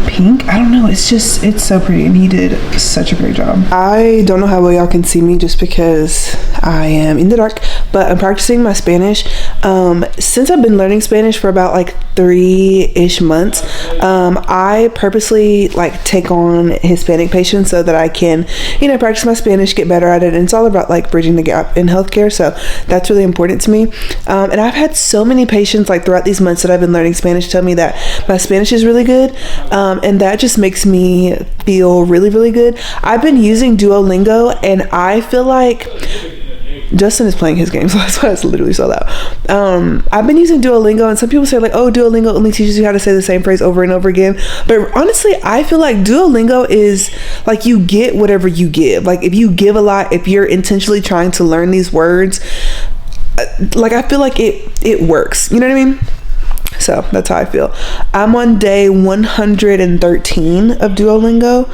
Speaker 1: pink. I don't know, it's so pretty and he did such a great job. I don't know how well y'all can see me just because I am in the dark, but I'm practicing my Spanish. Since I've been learning Spanish for about like 3-ish months, I purposely like take on Hispanic patients so that I can, you know, practice my Spanish, get better at it, and it's all about like bridging the gap in healthcare, so that's really important to me. And I've had so many patients like throughout these months that I've been learning Spanish tell me that my Spanish is really good, and that just makes me feel really, really good. I've been using Duolingo and I feel like Justin is playing his game, so that's why it's literally so loud. I've been using Duolingo and some people say like, oh, Duolingo only teaches you how to say the same phrase over and over again. But honestly, I feel like Duolingo is like you get whatever you give. Like if you give a lot, if you're intentionally trying to learn these words, like I feel like it works. You know what I mean? So that's how I feel. I'm on day 113 of Duolingo.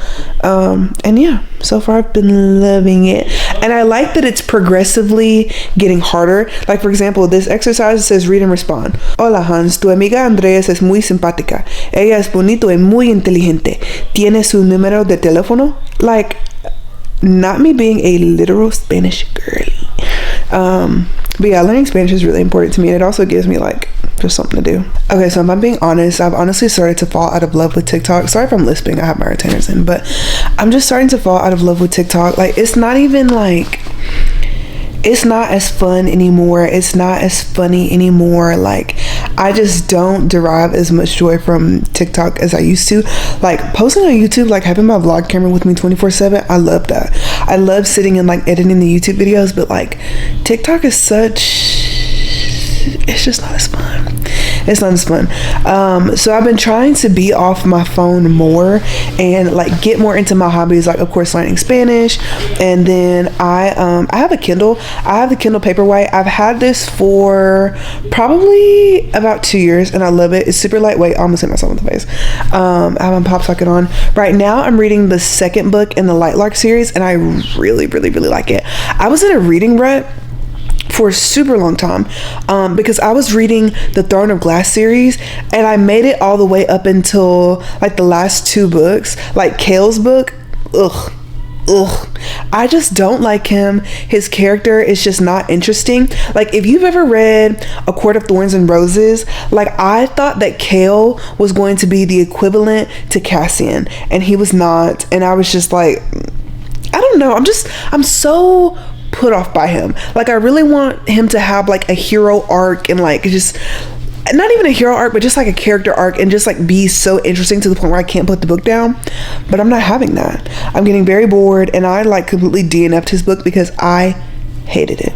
Speaker 1: And yeah, so far I've been loving it. And I like that it's progressively getting harder. Like for example, this exercise says read and respond. Hola Hans, tu amiga Andrea es muy simpática. Ella es bonito y muy inteligente. ¿Tiene su número de teléfono? Like, not me being a literal Spanish girly. But yeah, learning Spanish is really important to me. And it also gives me like just something to do. Okay, so if I'm being honest, I've honestly started to fall out of love with TikTok. Sorry if I'm lisping, I have my retainers in, but I'm just starting to fall out of love with TikTok. Like it's not even like, it's not as fun anymore. It's not as funny anymore. Like I just don't derive as much joy from TikTok as I used to. Like posting on YouTube, like having my vlog camera with me 24/7, I love that. I love sitting and like editing the YouTube videos, but like TikTok is it's just not as fun. It's not as fun. So I've been trying to be off my phone more and like get more into my hobbies, like of course learning Spanish. And then I have a Kindle. I have the Kindle Paperwhite. I've had this for probably about 2 years and I love it. It's super lightweight. I almost hit myself in the face. I have my pop socket on. Right now I'm reading the second book in the Lightlark series and I really, really, really like it. I was in a reading rut for a super long time because I was reading the Throne of Glass series and I made it all the way up until like the last 2 books, like Kale's book. Ugh. I just don't like him. His character is just not interesting. Like if you've ever read A Court of Thorns and Roses, like I thought that Kale was going to be the equivalent to Cassian and he was not, and I was just like, I don't know, I'm so put off by him. Like I really want him to have like a hero arc and like just not even a hero arc, but just like a character arc and just like be so interesting to the point where I can't put the book down. But I'm not having that. I'm getting very bored and I like completely DNF'd his book because I hated it.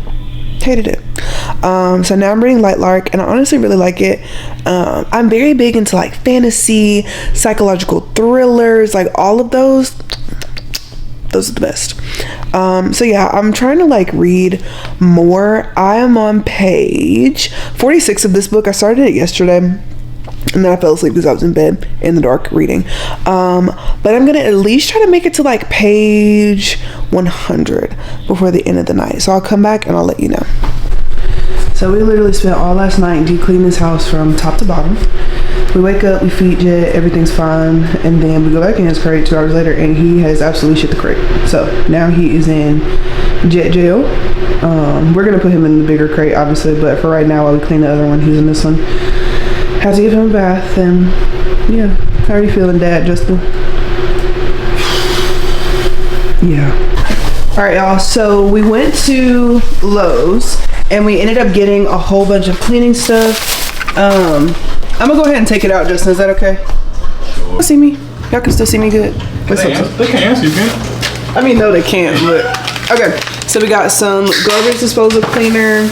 Speaker 1: So now I'm reading Lightlark and I honestly really like it. I'm very big into like fantasy, psychological thrillers, like all of those. Those are the best. So yeah, I'm trying to like read more. I am on page 46 of this book. I started it yesterday, and then I fell asleep because I was in bed in the dark reading. But I'm gonna at least try to make it to like page 100 before the end of the night. So I'll come back and I'll let you know. So we literally spent all last night deep cleaning this house from top to bottom. We wake up, we feed Jet, everything's fine, and then we go back in his crate 2 hours later, and he has absolutely shit the crate. So now he is in Jet jail. We're gonna put him in the bigger crate, obviously, but for right now, while we clean the other one, he's in this one. Have to give him a bath, and yeah. How are you feeling, Dad, Justin? Yeah. All right, y'all. So we went to Lowe's, and we ended up getting a whole bunch of cleaning stuff. I'm gonna go ahead and take it out, Justin. Is that okay? Sure. See me? Y'all can still see me good?
Speaker 2: They can't answer you, can?
Speaker 1: I mean, no, they can't, but okay. So we got some garbage disposal cleaner.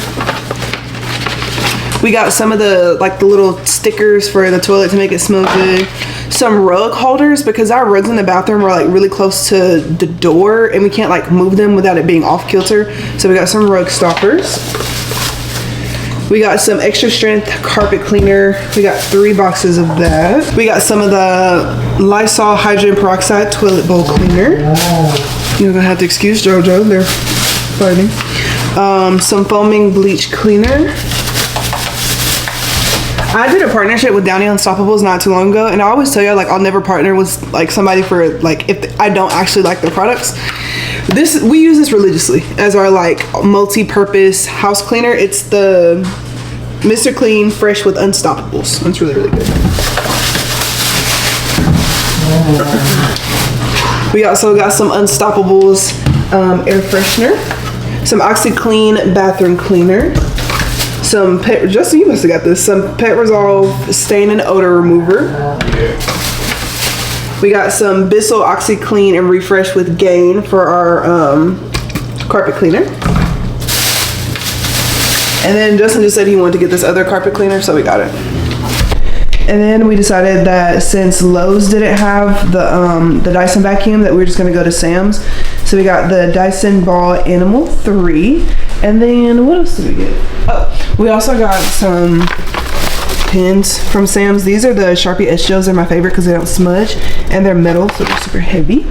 Speaker 1: We got some of the little stickers for the toilet to make it smell good. Some rug holders, because our rugs in the bathroom are like really close to the door, and we can't like move them without it being off kilter. So we got some rug stoppers. We got some extra strength carpet cleaner. We got 3 boxes of that. We got some of the Lysol hydrogen peroxide toilet bowl cleaner. You're gonna have to excuse JoJo, they're fighting. Some foaming bleach cleaner. I did a partnership with Downy Unstoppables not too long ago, and I always tell you like I'll never partner with like somebody for like if I don't actually like their products. We use this religiously as our like multi-purpose house cleaner. It's the Mr. Clean Fresh with Unstoppables. It's really, really good. We also got some Unstoppables air freshener, some OxyClean bathroom cleaner, some Justin, you must have got this, some Pet Resolve stain and odor remover. We got some Bissell OxyClean and Refresh with Gain for our carpet cleaner. And then Justin just said he wanted to get this other carpet cleaner, so we got it. And then we decided that since Lowe's didn't have the Dyson vacuum, that we were just gonna go to Sam's. So we got the Dyson Ball Animal 3. And then what else did we get? Oh, we also got some pens from Sam's. These are the Sharpie S gels. They're my favorite because they don't smudge, and they're metal, so they're super heavy.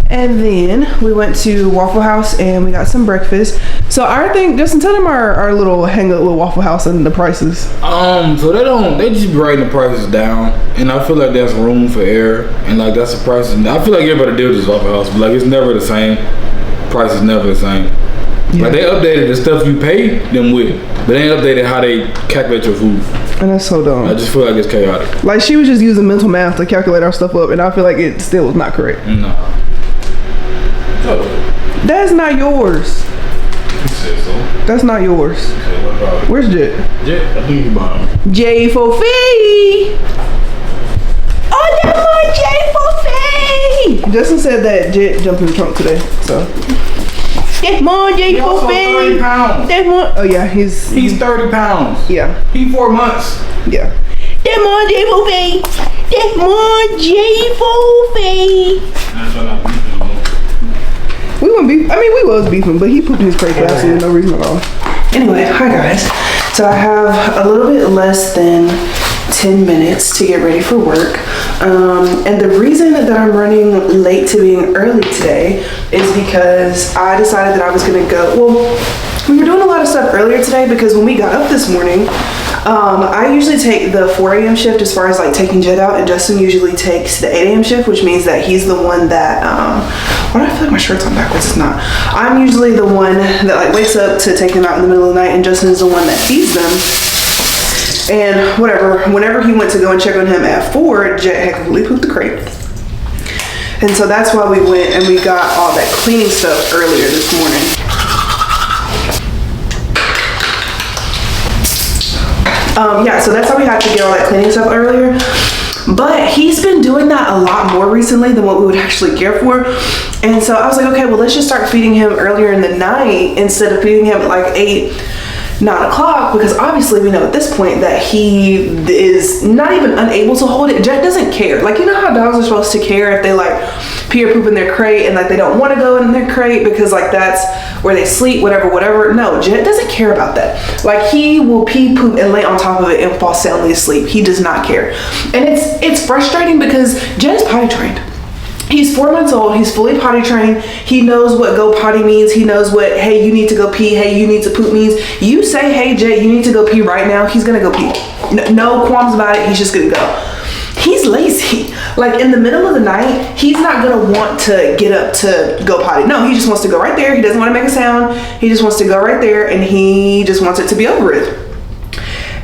Speaker 1: And then we went to Waffle House and we got some breakfast. So our thing, Justin, tell them our little hang up with Waffle House and the prices.
Speaker 2: So they just be writing the prices down, and I feel like there's room for error, and like that's the price. I feel like everybody deals with Waffle House, but like it's never the same. Price is never the same. Yeah. Like they updated the stuff you pay them with, but they ain't updated how they calculate your food.
Speaker 1: And that's so dumb.
Speaker 2: I just feel like it's chaotic.
Speaker 1: Like she was just using mental math to calculate our stuff up, and I feel like it still was not correct.
Speaker 2: No. Oh.
Speaker 1: That's not yours.
Speaker 2: You said so.
Speaker 1: That's not yours. Where's Jet?
Speaker 2: Jet, I think he's behind.
Speaker 1: J4F. Oh, that's my J4F. Justin said that Jet jumped in the trunk today, so. That's more J4F.
Speaker 2: 30 pounds.
Speaker 1: That's more. Oh yeah, he's
Speaker 2: 30 pounds.
Speaker 1: Yeah.
Speaker 2: He 4 months.
Speaker 1: Yeah. That's more J4F. That's more J4F.
Speaker 2: That's what I'm beefing.
Speaker 1: We wouldn't beef. I mean, we was beefing, but he pooped his crate for absolutely no reason at all. Anyway, hi guys. So I have a little bit less than 10 minutes to get ready for work. And the reason that I'm running late to being early today is because I decided that I was gonna go, well, we were doing a lot of stuff earlier today because when we got up this morning, I usually take the 4 a.m. shift as far as like taking Jet out, and Justin usually takes the 8 a.m. shift, which means that he's the one that, why do I feel like my shirt's on backwards? It's not. I'm usually the one that like wakes up to take them out in the middle of the night, and Justin is the one that feeds them. And whatever, whenever he went to go and check on him at 4, Jet had completely pooped the crate. And so that's why we went and we got all that cleaning stuff earlier this morning. Yeah, so that's how we had to get all that cleaning stuff earlier. But he's been doing that a lot more recently than what we would actually care for. And so I was like, okay, well, let's just start feeding him earlier in the night instead of feeding him at like 8. 9 o'clock, because obviously we know at this point that he is not even unable to hold it. Jet doesn't care. Like, you know how dogs are supposed to care if they like pee or poop in their crate and like they don't want to go in their crate because like that's where they sleep, whatever. No, Jet doesn't care about that. Like, he will pee, poop, and lay on top of it and fall soundly asleep. He does not care. And it's frustrating because Jet is potty trained. He's 4 months old. He's fully potty trained. He knows what go potty means. He knows what, hey, you need to go pee. Hey, you need to poop means. You say, hey, Jet, you need to go pee right now. He's going to go pee. No qualms about it. He's just going to go. He's lazy. Like, in the middle of the night, he's not going to want to get up to go potty. No, he just wants to go right there. He doesn't want to make a sound. He just wants to go right there, and he just wants it to be over with.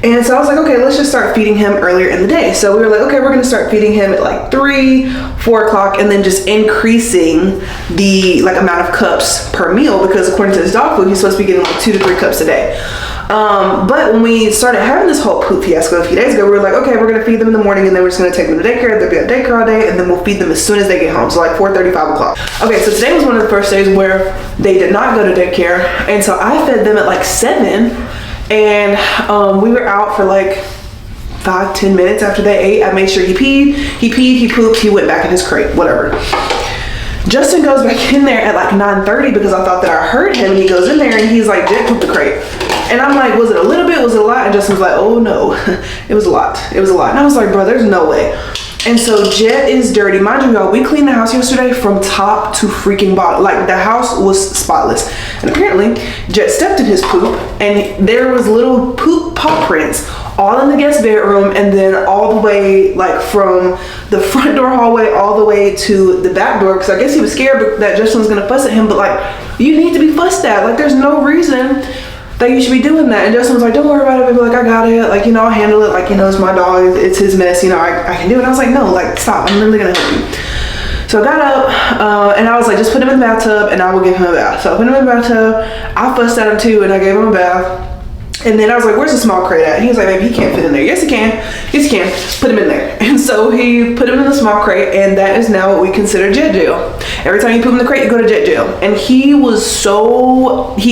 Speaker 1: And so I was like, okay, let's just start feeding him earlier in the day. So we were like, okay, we're gonna start feeding him at like 3, 4 o'clock, and then just increasing the like amount of cups per meal, because according to his dog food, he's supposed to be getting like 2 to 3 cups a day. But when we started having this whole poop fiasco a few days ago, we were like, okay, we're gonna feed them in the morning, and then we're just gonna take them to daycare. They'll be at daycare all day, and then we'll feed them as soon as they get home. So like 4:30, 5 o'clock. Okay, so today was one of the first days where they did not go to daycare, and so I fed them at like 7. And we were out for like 5-10 minutes after they ate. I made sure he peed, he pooped, he went back in his crate, whatever. Justin goes back in there at like 9:30 because I thought that I heard him, and he goes in there and he's like, Jet pooped the crate. And I'm like, was it a little bit? Was it a lot? And Justin was like, oh no, it was a lot. It was a lot. And I was like, bro, there's no way. And so Jet is dirty. Mind you, y'all, we cleaned the house yesterday from top to freaking bottom. Like, the house was spotless. And apparently, Jet stepped in his poop, and there was little poop paw prints all in the guest bedroom, and then all the way, like, from the front door hallway all the way to the back door, because I guess he was scared that Justin was going to fuss at him. But, like, you need to be fussed at. Like, there's no reason that you should be doing that. And Justin was like, don't worry about it, baby. Like, I got it. Like, you know, I'll handle it. Like, you know, it's my dog. It's his mess. You know, I can do it. And I was like, no, like, stop. I'm really going to help you. So I got up, and I was like, just put him in the bathtub, and I will give him a bath. So I put him in the bathtub. I fussed at him, too, and I gave him a bath. And then I was like, where's the small crate at? And he was like, baby, he can't fit in there. Yes, he can. Yes, he can. Put him in there. And so he put him in the small crate, and that is now what we consider jet jail. Every time you put him in the crate, you go to jet jail. And he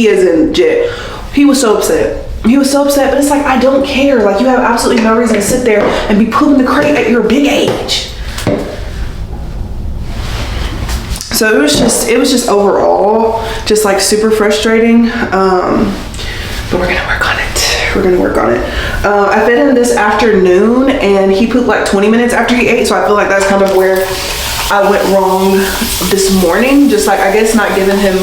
Speaker 1: is in jet. He was so upset. He was so upset, but it's like, I don't care. Like, you have absolutely no reason to sit there and be put in the crate at your big age. So it was just overall just like super frustrating. But we're gonna work on it. I fed him this afternoon, and he pooped like 20 minutes after he ate. So I feel like that's kind of where I went wrong this morning. Just like, I guess, not giving him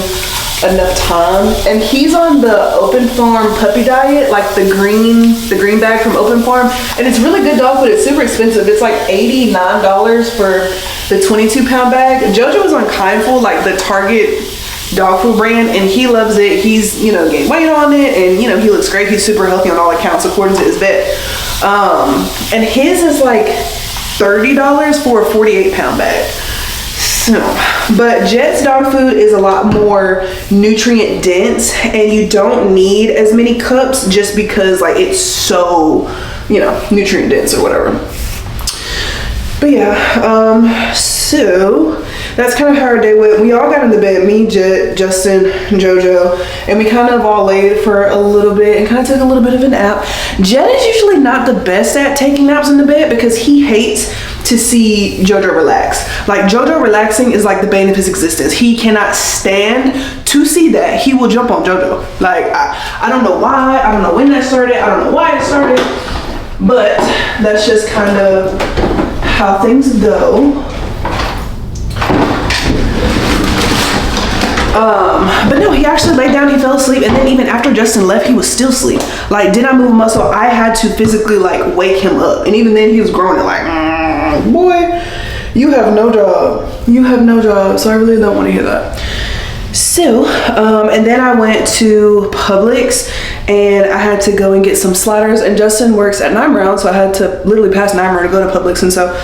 Speaker 1: enough time. And he's on the Open Farm puppy diet, like the green bag from Open Farm, and it's really good dog food. It's super expensive. It's like $89 for the 22-pound bag. Jojo was on Kindful, like the Target dog food brand, and he loves it. He's, you know, gained weight on it, and, you know, he looks great. He's super healthy on all accounts according to his vet. And his is like $30 for a 48-pound bag. So, but Jet's dog food is a lot more nutrient dense, and you don't need as many cups just because, like, it's so, you know, nutrient dense or whatever. But yeah, so that's kind of how our day went. We all got in the bed, me, Jet, Justin, and Jojo, and we kind of all laid for a little bit and kind of took a little bit of a nap. Jet is usually not the best at taking naps in the bed because he hates to see Jojo relax. Like, Jojo relaxing is like the bane of his existence. He cannot stand to see that. He will jump on Jojo. Like, I don't know why. I don't know when that started. I don't know why it started. But that's just kind of how things go. But no, he actually laid down, he fell asleep, and then even after Justin left, he was still asleep. Like, did I move a muscle? I had to physically, like, wake him up. And even then, he was groaning like, boy, you have no job. You have no job. So I really don't want to hear that. So, and then I went to Publix, and I had to go and get some sliders, and Justin works at Nine Brown, so I had to literally pass Nine Brown to go to Publix, and so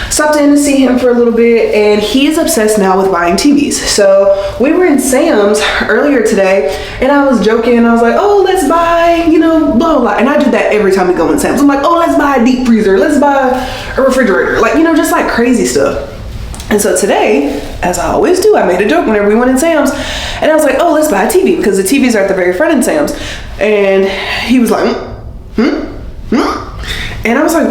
Speaker 1: stopped in to see him for a little bit, and he is obsessed now with buying TVs. So we were in Sam's earlier today, and I was joking, and I was like, oh, let's buy, you know, blah, blah, blah. And I do that every time we go in Sam's. I'm like, oh, let's buy a deep freezer, let's buy a refrigerator, like, you know, just like crazy stuff. And so today, as I always do, I made a joke whenever we went in Sam's. And I was like, oh, let's buy a TV, because the TVs are at the very front in Sam's. And he was like, And I was like,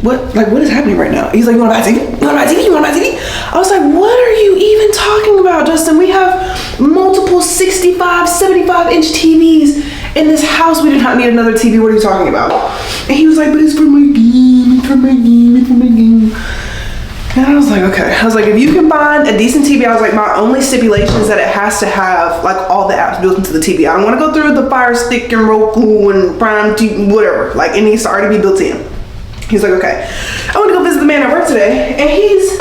Speaker 1: what is happening right now? He's like, you wanna buy a TV? You wanna buy a TV? You wanna buy a TV? I was like, what are you even talking about, Justin? We have multiple 65, 75-inch TVs in this house. We do not need another TV. What are you talking about? And he was like, but it's for my game, it's for my game, it's for my game. And I was like, okay. I was like, if you can find a decent TV, I was like, my only stipulation is that it has to have like all the apps built into the TV. I don't want to go through the Fire Stick and Roku and Prime TV, whatever. Like, it needs to already be built in. He's like, okay. I want to go visit the man at work today, and he's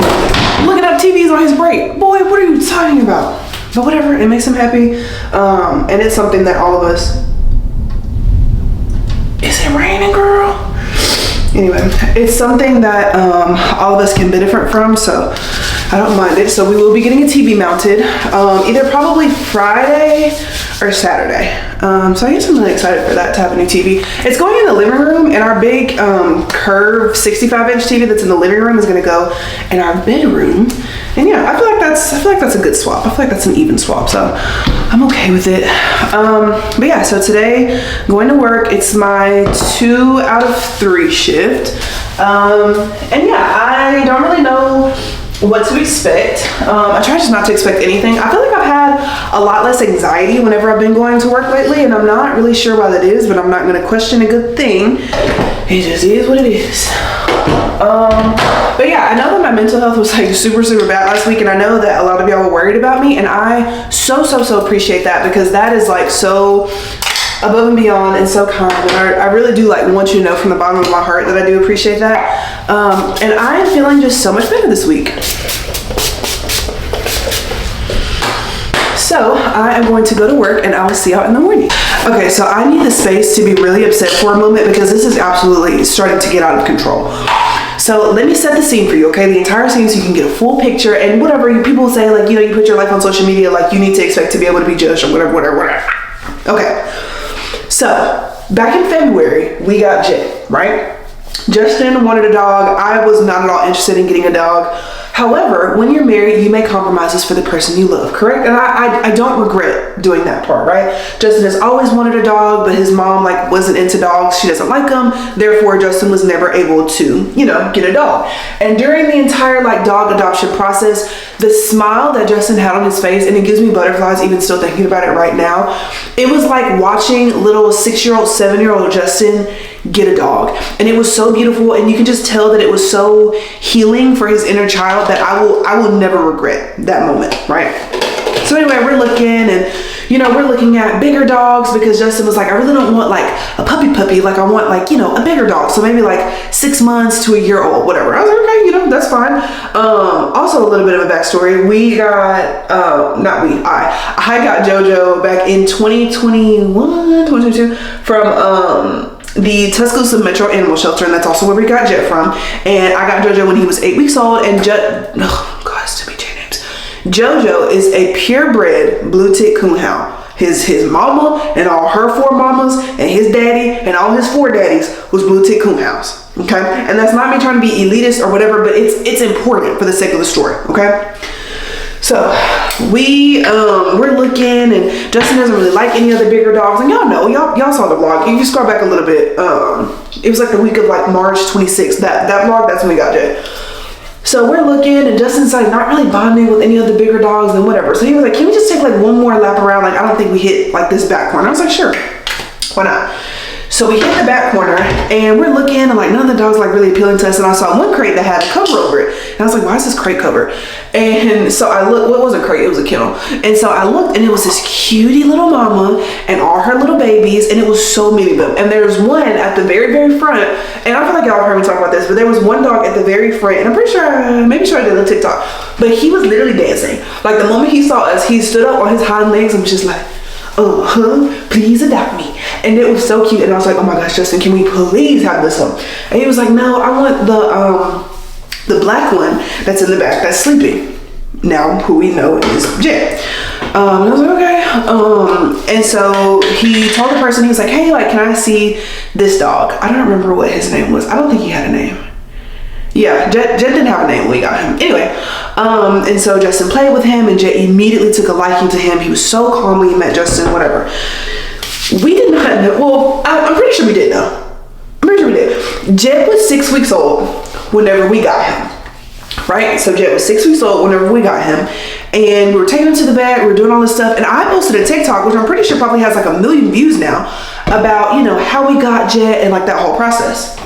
Speaker 1: looking up TVs on his break. Boy, what are you talking about? But whatever, it makes him happy. And it's something that all of us. Is it raining, girl? Anyway, it's something that all of us can benefit from, so I don't mind it. So we will be getting a TV mounted, either probably Friday or Saturday. So I guess I'm really excited for that, to have a new TV. It's going in the living room, and our big curved 65-inch TV that's in the living room is gonna go in our bedroom. And yeah, I feel like that's a good swap. I feel like that's an even swap, so I'm okay with it. But yeah, so today, going to work, it's my 2 out of 3 shift. And yeah, I don't really know what to expect. I try just not to expect anything. I feel like I've had a lot less anxiety whenever I've been going to work lately, and I'm not really sure why that is, but I'm not gonna question a good thing. It just is what it is. But yeah, I know that my mental health was like super bad last week, and I know that a lot of y'all were worried about me, and I so appreciate that, because that is like so above and beyond and so kind, and I really do like want you to know from the bottom of my heart that I do appreciate that. And I am feeling just so much better this week. So I am going to go to work, and I will see y'all in the morning. Okay, so I need the space to be really upset for a moment, because this is absolutely starting to get out of control. So let me set the scene for you, okay? The entire scene, so you can get a full picture, and whatever people say, like, you know, you put your life on social media, like you need to expect to be able to be judged or whatever. Okay, so back in February, we got Jet, right? Justin wanted a dog. I was not at all interested in getting a dog. However, when you're married, you make compromises for the person you love, correct? And I don't regret doing that part, right? Justin has always wanted a dog, but his mom like wasn't into dogs. She doesn't like them. Therefore, Justin was never able to, you know, get a dog. And during the entire like dog adoption process, the smile that Justin had on his face, and it gives me butterflies even still thinking about it right now. It was like watching little 6-year-old, 7-year-old Justin get a dog, and it was so beautiful, and you can just tell that it was so healing for his inner child that I will never regret that moment, right? So anyway, we're looking, and you know, we're looking at bigger dogs, because Justin was like, I really don't want like a puppy, like I want like, you know, a bigger dog, so maybe like 6 months to a year old, whatever. I was like, okay, you know, that's fine. Also a little bit of a backstory. We got I got JoJo back in 2022 from the Tuscaloosa Metro Animal Shelter, and that's also where we got Jet from. And I got JoJo when he was 8 weeks old, and it's too many J names. JoJo is a purebred blue tick coonhound. His mama and all her 4 mamas and his daddy and all his 4 daddies was blue tick coonhounds. Okay, and that's not me trying to be elitist or whatever, but it's important for the sake of the story. Okay. So we're looking, and Justin doesn't really like any other bigger dogs, and y'all know, y'all saw the vlog. You can scroll back a little bit. It was like the week of like March 26th. That vlog, that's when we got Jet. So we're looking, and Justin's like not really bonding with any of the bigger dogs and whatever. So he was like, can we just take like one more lap around? Like, I don't think we hit like this back corner. I was like, sure, why not? So we hit the back corner, and we're looking, and like none of the dogs like really appealing to us. And I saw one crate that had a cover over it, and I was like, why is this crate covered? And so I looked. Well, it wasn't a crate, it was a kennel. And so I looked, and it was this cutie little mama and all her little babies, and it was so many of them. And there was one at the very front, and I feel like y'all have heard me talk about this, but there was one dog at the very front, and I'm pretty sure, maybe I did on TikTok, but he was literally dancing. Like the moment he saw us, he stood up on his hind legs and was just like, oh, please adopt me. And it was so cute, and I was like, oh my gosh, Justin, can we please have this one? And he was like, no, I want the black one that's in the back that's sleeping now, who we know is Jet. And I was like, okay. And so he told the person, he was like, hey, like, can I see this dog? I don't remember what his name was. I don't think he had a name. Yeah, Jet didn't have a name when we got him. Anyway, and so Justin played with him, and Jet immediately took a liking to him. He was so calm when he met Justin, whatever. We did not know. Well, I'm pretty sure we did know. I'm pretty sure we did. Jet was 6 weeks old whenever we got him. Right? So Jet was 6 weeks old whenever we got him. And we were taking him to the vet, we were doing all this stuff. And I posted a TikTok, which I'm pretty sure probably has like 1 million views now, about, you know, how we got Jet and like that whole process.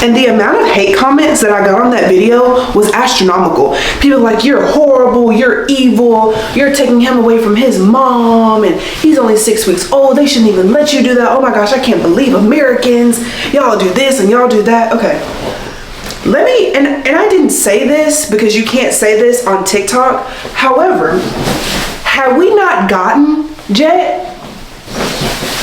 Speaker 1: And the amount of hate comments that I got on that video was astronomical. People like, you're horrible, you're evil, you're taking him away from his mom, and he's only 6 weeks old, they shouldn't even let you do that. Oh my gosh, I can't believe Americans, y'all do this and y'all do that. Okay, let me, and I didn't say this because you can't say this on TikTok. However, had we not gotten Jet,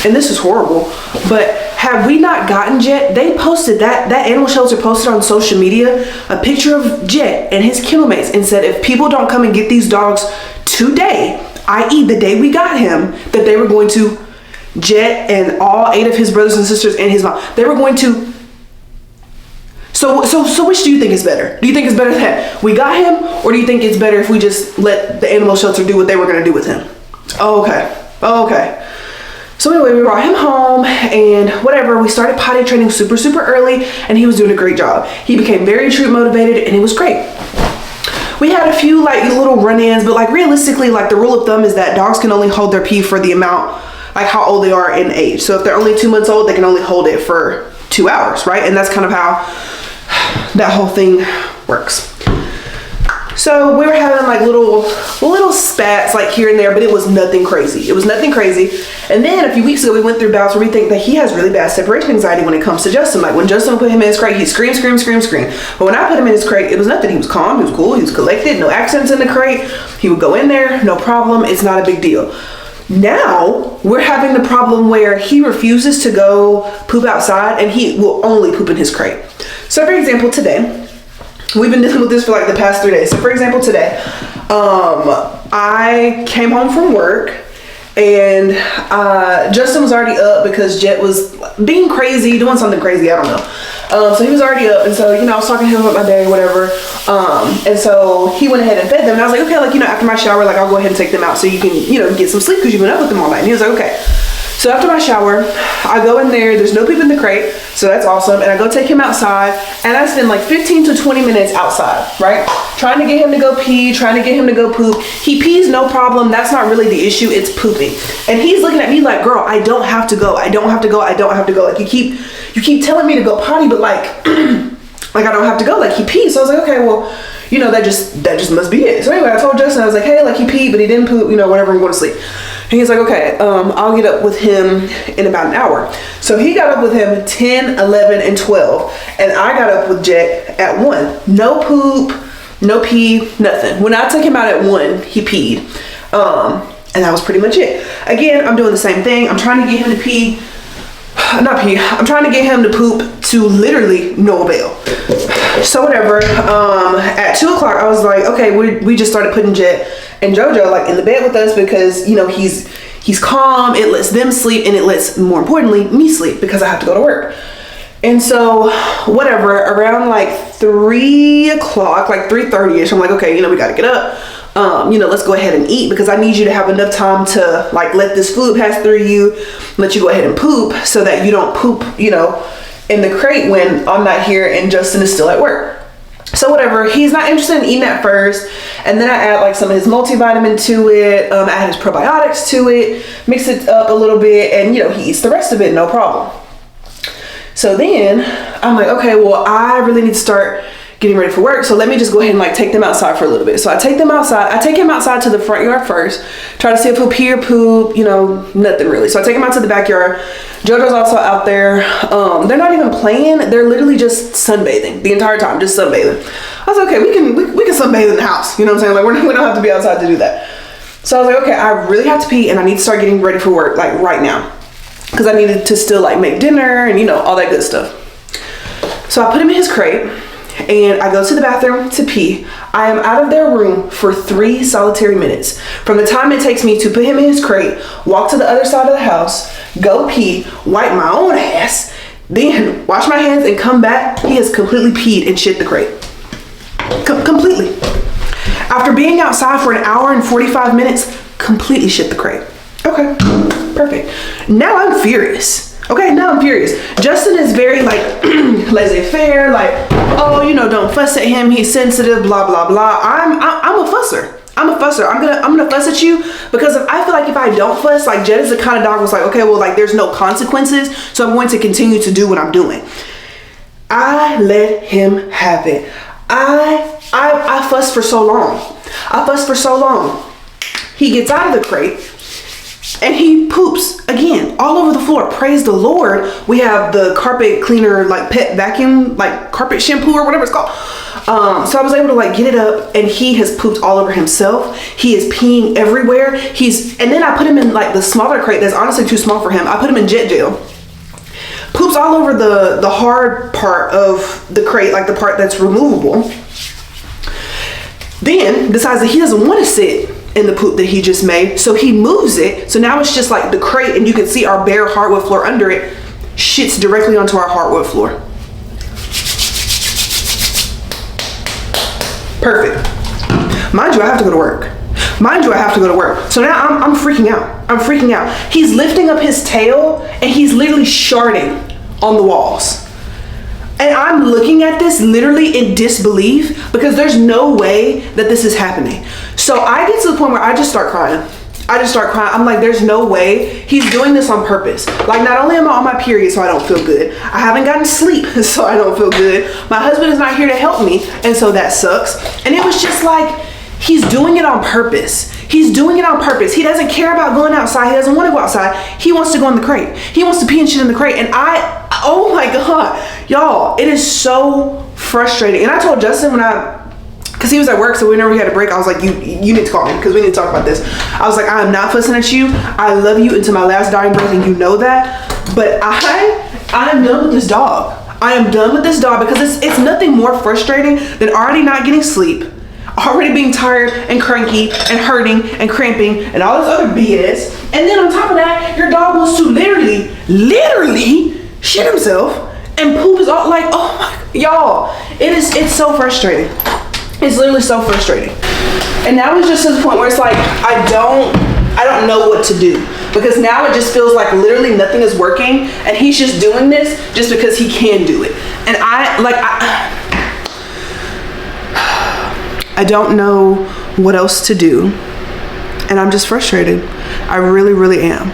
Speaker 1: and this is horrible, but had we not gotten Jet, they posted that animal shelter posted on social media a picture of Jet and his kennel mates and said if people don't come and get these dogs today, i.e. the day we got him, that they were going to, Jet and all 8 of his brothers and sisters and his mom, they were going to. So which do you think is better? Do you think it's better that we got him, or do you think it's better if we just let the animal shelter do what they were going to do with him? Okay. So anyway, we brought him home and whatever, we started potty training super early, and he was doing a great job. He became very treat motivated, and it was great. We had a few like little run-ins, but like realistically, like the rule of thumb is that dogs can only hold their pee for the amount, like how old they are in age. So if they're only 2 months old, they can only hold it for 2 hours, right? And that's kind of how that whole thing works. So we were having like little spats like here and there, but it was nothing crazy. And then a few weeks ago, we went through bouts where we think that he has really bad separation anxiety when it comes to Justin. Like when Justin put him in his crate, he'd scream. But when I put him in his crate, it was nothing. He was calm, he was cool, he was collected, no accents in the crate. He would go in there, no problem. It's not a big deal. Now we're having the problem where he refuses to go poop outside, and he will only poop in his crate. So for example, today, we've been dealing with this for like the past 3 days. So for example, today, I came home from work, and Justin was already up because Jet was being crazy, doing something crazy, I don't know. So he was already up, and so, you know, I was talking to him about my day, whatever. And so he went ahead and fed them, and I was like, okay, like, you know, after my shower, like, I'll go ahead and take them out so you can, you know, get some sleep because you've been up with them all night. And he was like, okay. So after my shower, I go in there, there's no poop in the crate, so that's awesome. And I go take him outside, and I spend like 15 to 20 minutes outside, right? Trying to get him to go pee, trying to get him to go poop. He pees, no problem. That's not really the issue, it's pooping. And he's looking at me like, girl, I don't have to go. Like you keep telling me to go potty, but like, like I don't have to go, like he pees. So I was like, okay, well, you know, that just must be it. So anyway, I told Justin, I was like, hey, like he peed, but he didn't poop, you know, whatever, I'm going to sleep. And he's like, okay, I'll get up with him in about an hour. So he got up with him 10, 11, and 12. And I got up with Jet at 1. No poop, no pee, nothing. When I took him out at 1, he peed. And that was pretty much it. Again, I'm doing the same thing. I'm trying to get him to pee. I'm trying to get him to poop to literally no avail. So whatever, at 2 o'clock, I was like, okay, we just started putting Jet and JoJo like in the bed with us because, you know, he's calm, it lets them sleep, and it lets, more importantly, me sleep because I have to go to work. And so whatever, around like 3 o'clock, like 3:30ish, I'm like, okay, you know, we got to get up. You know, let's go ahead and eat because I need you to have enough time to like let this fluid pass through you, let you go ahead and poop so that you don't poop, you know, in the crate when I'm not here and Justin is still at work. So whatever, he's not interested in eating at first, and then I add like some of his multivitamin to it, add his probiotics to it, mix it up a little bit, and you know, he eats the rest of it, no problem. So then I'm like, okay, well, I really need to start getting ready for work, so let me just go ahead and like take them outside for a little bit. So I take them outside, I take him outside to the front yard first, try to see if he'll pee or poop, you know, nothing really. So I take him out to the backyard. JoJo's also out there. They're not even playing, they're literally just sunbathing the entire time, just sunbathing. I was like, okay, we can sunbathe in the house, you know what I'm saying? Like we don't have to be outside to do that. So I was like, okay, I really have to pee and I need to start getting ready for work like right now because I needed to still like make dinner and, you know, all that good stuff. So I put him in his crate and I go to the bathroom to pee. I am out of their room for 3 solitary minutes. From the time it takes me to put him in his crate, walk to the other side of the house, go pee, wipe my own ass, then wash my hands and come back, he has completely peed and shit the crate. Completely. After being outside for an hour and 45 minutes, completely shit the crate. Okay, perfect. Now I'm furious. Okay, now I'm furious. Justin is very like laissez-faire, like, oh, you know, don't fuss at him, he's sensitive, blah blah blah. I'm a fusser. I'm a fusser. I'm gonna fuss at you because I feel like if I don't fuss, like Jed is the kind of dog who's like, okay, well, like there's no consequences, so I'm going to continue to do what I'm doing. I let him have it. I fussed for so long. I fussed for so long. He gets out of the crate and he poops again all over the floor. Praise the Lord. We have the carpet cleaner, like pet vacuum, like carpet shampoo or whatever it's called. So I was able to like get it up, and he has pooped all over himself. He is peeing everywhere. And then I put him in like the smaller crate that's honestly too small for him. I put him in jet gel. Poops all over the hard part of the crate, like the part that's removable. Then decides that he doesn't want to sit in the poop that he just made, so he moves it. So now it's just like the crate, and you can see our bare hardwood floor under it shits directly onto our hardwood floor. Perfect. Mind you, I have to go to work. So now I'm freaking out. I'm freaking out. He's lifting up his tail and he's literally sharding on the walls. And I'm looking at this literally in disbelief because there's no way that this is happening. So I get to the point where I just start crying. I'm like, there's no way he's doing this on purpose. Like, not only am I on my period, so I don't feel good, I haven't gotten sleep, so I don't feel good. My husband is not here to help me, and so that sucks. And it was just like, he's doing it on purpose. He doesn't care about going outside. He doesn't want to go outside. He wants to go in the crate. He wants to pee and shit in the crate. And oh my God, y'all, it is so frustrating. And I told Justin because he was at work, so whenever we had a break, I was like, you need to call me because we need to talk about this. I was like, I am not fussing at you. I love you until my last dying breath, and you know that. But I am done with this dog. I am done with this dog because it's nothing more frustrating than already not getting sleep, already being tired and cranky and hurting and cramping and all this other BS. And then on top of that, your dog wants to literally shit himself and poop is all like, oh my, y'all, it's so frustrating. It's literally so frustrating. And now it's just to the point where it's like, I don't know what to do, because now it just feels like literally nothing is working and he's just doing this just because he can do it. And I don't know what else to do, and I'm just frustrated. I really am.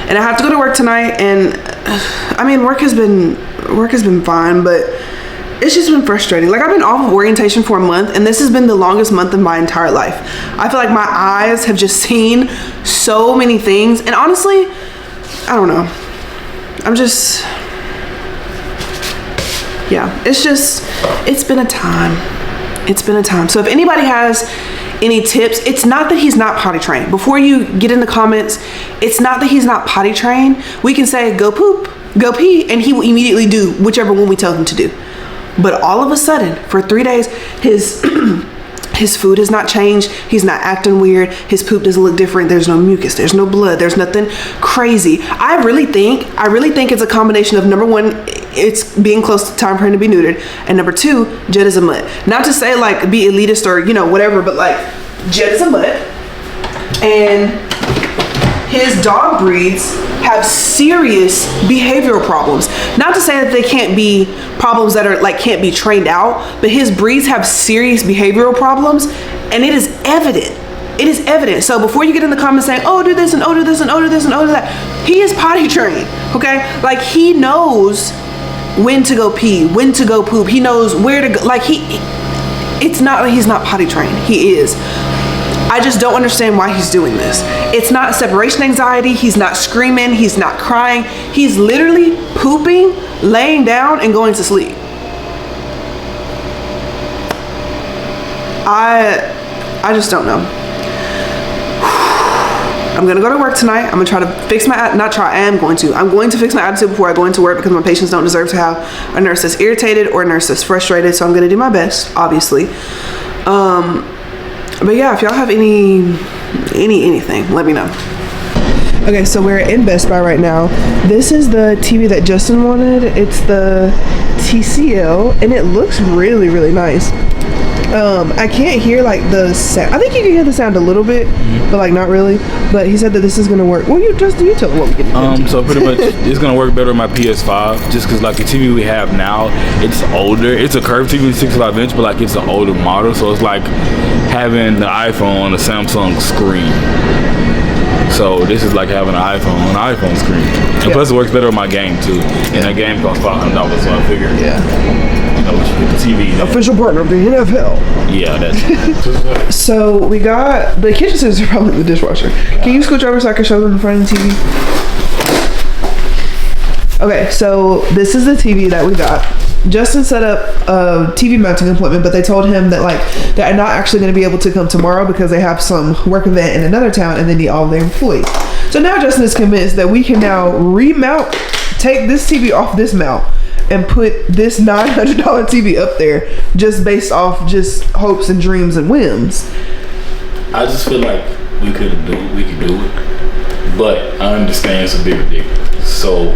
Speaker 1: And I have to go to work tonight, and I mean, work has been fine, but it's just been frustrating. Like, I've been off of orientation for a month, and this has been the longest month of my entire life. I feel like my eyes have just seen so many things, and honestly, I don't know. It's been a time. So if anybody has any tips, it's not that he's not potty trained. Before you get in the comments, it's not that he's not potty trained. We can say, go poop, go pee, and he will immediately do whichever one we tell him to do. But all of a sudden, for 3 days, his food has not changed. He's not acting weird. His poop doesn't look different. There's no mucus. There's no blood. There's nothing crazy. I really think it's a combination of, number one, it's being close to time for him to be neutered, and number two, Jed is a mutt. Not to say like be elitist or whatever, but like Jed is a mutt, and his dog breeds have serious behavioral problems. Not to say that they can't be problems that are like can't be trained out, but his breeds have serious behavioral problems, and it is evident. It is evident. So before you get in the comments saying, oh, do this and oh, do this and oh, do this and oh, do that, he is potty trained, okay? Like, he knows when to go pee, when to go poop. He knows where to go. Like, it's not like he's not potty trained. He is. I just don't understand why he's doing this. It's not separation anxiety. He's not screaming. He's not crying. He's literally pooping, laying down, and going to sleep. I just don't know. I'm gonna go to work tonight. I'm gonna try to fix I'm going to fix my attitude before I go into work, because my patients don't deserve to have a nurse that's irritated or a nurse that's frustrated. So I'm gonna do my best, obviously. But yeah, if y'all have anything, let me know. Okay, so we're in Best Buy right now. This is the TV that Justin wanted. It's the TCL, and it looks really, really nice. I can't hear like the sound. I think you can hear the sound a little bit, but like not really. But he said that this is gonna work. Well, you tell him what we can.
Speaker 2: So pretty much it's gonna work better with my PS5, just because like the TV we have now, it's older. It's a curved TV, 65 inch, but like it's an older model, so it's like having the iPhone on a Samsung screen. So this is like having an iPhone on an iPhone screen. And plus it works better with my game too. And that game costs $500, so I figured. You know, you get the TV.
Speaker 1: Official partner of the NFL.
Speaker 2: Yeah, that's.
Speaker 1: So we got the kitchen scissors are probably in the dishwasher. Can you scooch over so I can show them in front of the TV? Okay, so this is the TV that we got. Justin set up a TV mounting appointment, but they told him that like they're not actually going to be able to come tomorrow because they have some work event in another town and they need all of their employees. So now Justin is convinced that we can now remount, take this TV off this mount and put this $900 TV up there just based off just hopes and dreams and whims.
Speaker 2: I just feel like we could do it, but I understand it's a bit ridiculous. So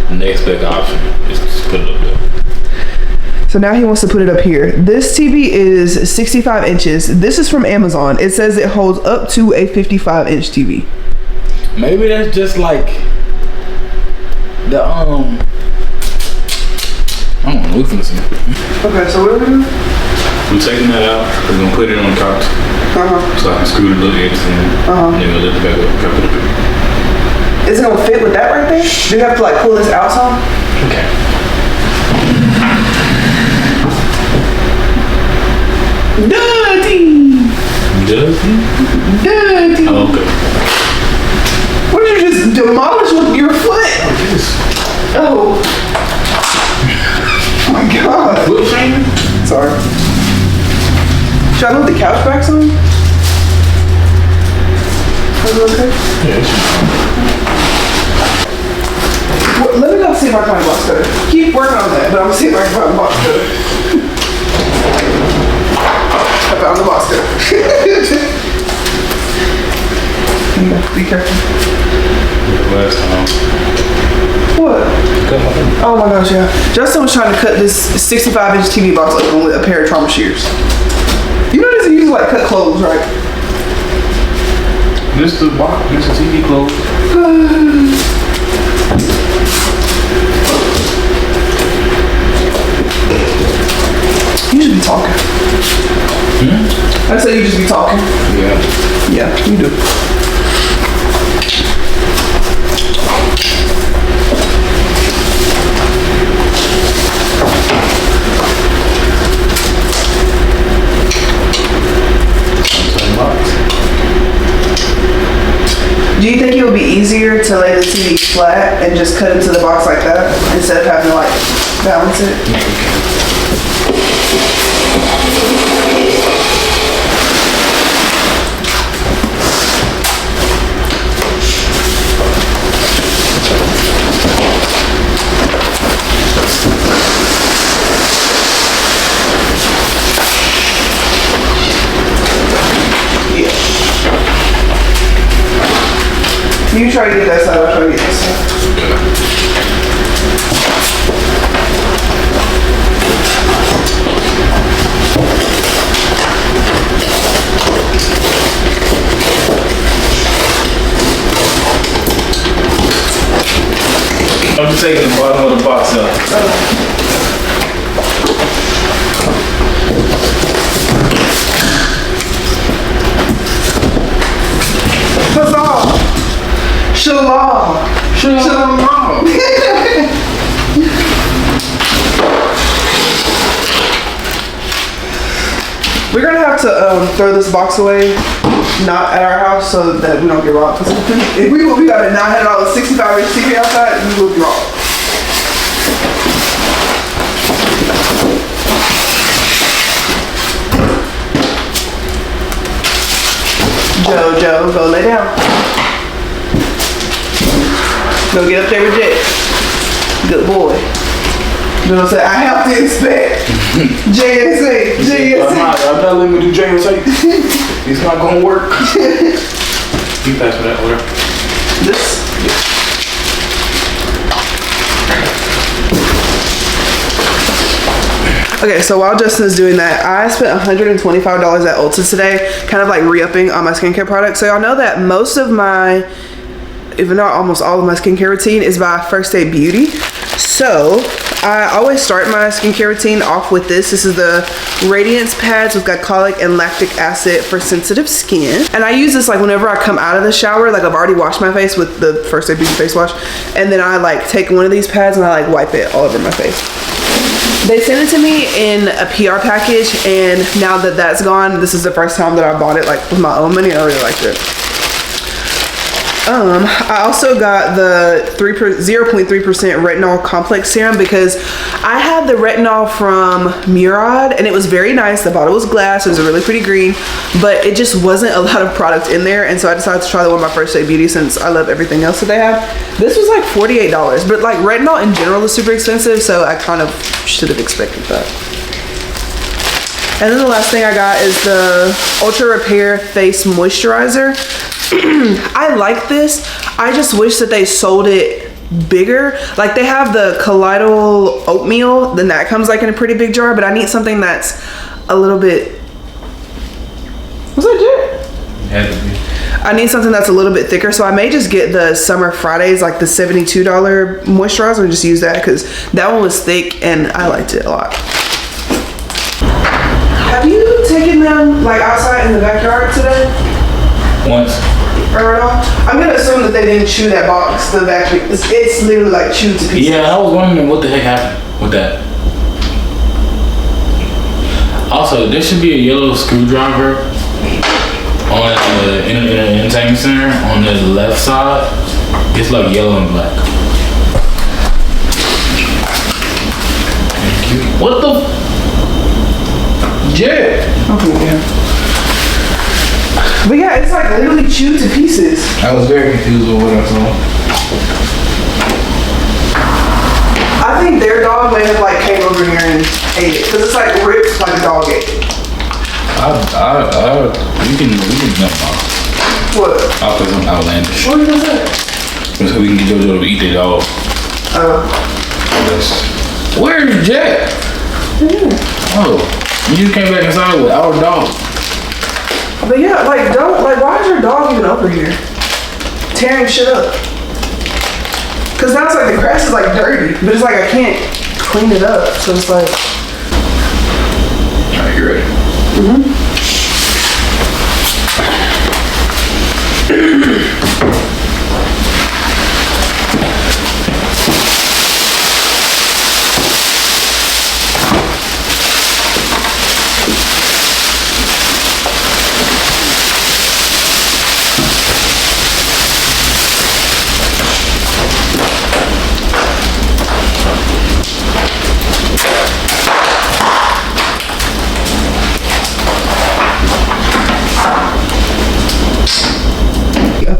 Speaker 2: the next best option is to put it up there.
Speaker 1: So now he wants to put it up here. This TV is 65 inches. This is from Amazon. It says it holds up to a 55-inch TV.
Speaker 2: Maybe that's just like the I don't know. We finna see.
Speaker 1: Okay, so what are we doing?
Speaker 2: I'm taking that out. We're gonna put it on the couch. So I can screw the little edges in. And then we'll lift it back up.
Speaker 1: Is it gonna fit with that right there? Do you have to like pull this out some?
Speaker 2: Okay.
Speaker 1: Dirty!
Speaker 2: Oh, okay.
Speaker 1: What did you just demolish with your foot? Oh. Oh my god.
Speaker 2: Foot shaming?
Speaker 1: Sorry. Should I move the couch back some? Is it okay?
Speaker 2: Yeah,
Speaker 1: Well, let me go see if I can find a box cutter. Keep working on that, but I'm gonna see if I can find a box cutter. I found the box cutter. Be careful.
Speaker 2: last time.
Speaker 1: What? Oh my gosh, yeah. Justin was trying to cut this 65-inch TV box open with a pair of trauma shears. You know this is used to like cut clothes, right?
Speaker 2: This the box, this is TV clothes.
Speaker 1: You should be talking. I said you just be talking.
Speaker 2: Yeah.
Speaker 1: Yeah, you do. Do you think it would be easier to lay the TV flat and just cut into the box like that instead of having to like balance it? You try to get that side, I'll try to get this side.
Speaker 2: I'm just taking the bottom of the box out.
Speaker 1: Huzzah! Shalom! Shalom! We're gonna have to throw this box away, not at our house, so that we don't get robbed. Because if we got a $900 65-inch TV outside, we will be robbed. Joe, go lay down. Go get up there with Jay. Good boy. You know what I'm saying? I have to inspect. JSA.
Speaker 2: I'm not letting me do JSA. It's not gonna work. You pass me that order.
Speaker 1: This. Okay, so while Justin is doing that, I spent $125 at Ulta today, kind of like re-upping on my skincare products. So y'all know that most of my, even not almost all of my skincare routine is by First Aid Beauty. So I always start my skincare routine off with this. This is the Radiance Pads with glycolic and lactic acid for sensitive skin. And I use this like whenever I come out of the shower, like I've already washed my face with the First Aid Beauty face wash. And then I like take one of these pads and I like wipe it all over my face. They sent it to me in a PR package, and now that that's gone, this is the first time that I bought it like with my own money. I really liked it. I also got the 0.3% retinol complex serum because I had the retinol from Murad and it was very nice. The bottle was glass, it was a really pretty green, but it just wasn't a lot of product in there, and so I decided to try the one by First Aid Beauty since I love everything else that they have. This was like $48, but like retinol in general is super expensive, so I kind of should have expected that. And then the last thing I got is the Ultra Repair Face Moisturizer. I like this. I just wish that they sold it bigger. Like they have the colloidal oatmeal, then that comes like in a pretty big jar, but I need something that's a little bit, what's that, Jared? I need something that's a little bit thicker, so I may just get the Summer Fridays, like the $72 moisturizer, and just use that because that one was thick and I liked it a lot. Have you taken them like outside in the backyard today?
Speaker 2: Once.
Speaker 1: Or at all? I'm gonna assume that they didn't chew that box, the vacuum. It's literally like chewed to pieces.
Speaker 2: Yeah, I was wondering what the heck happened with that. Also, there should be a yellow screwdriver on the entertainment center on the left side. It's like yellow and black. Thank you. What the? Jared.
Speaker 1: Okay, yeah. But yeah, it's like literally chewed to pieces.
Speaker 2: I was very confused with what I saw.
Speaker 1: I think their dog may have like came over here and ate it, because it's like ripped like a dog ate it.
Speaker 2: We can jump off.
Speaker 1: What?
Speaker 2: I'll put some outlandish.
Speaker 1: What is that?
Speaker 2: So we can get JoJo to eat it all. Yes. Where's Jack? Oh, you just came back inside with our dog.
Speaker 1: But yeah, like why is your dog even over here? Tearing shit up. Cause now it's like the grass is like dirty, but it's like I can't clean it up, so it's like.
Speaker 2: Alright, you ready?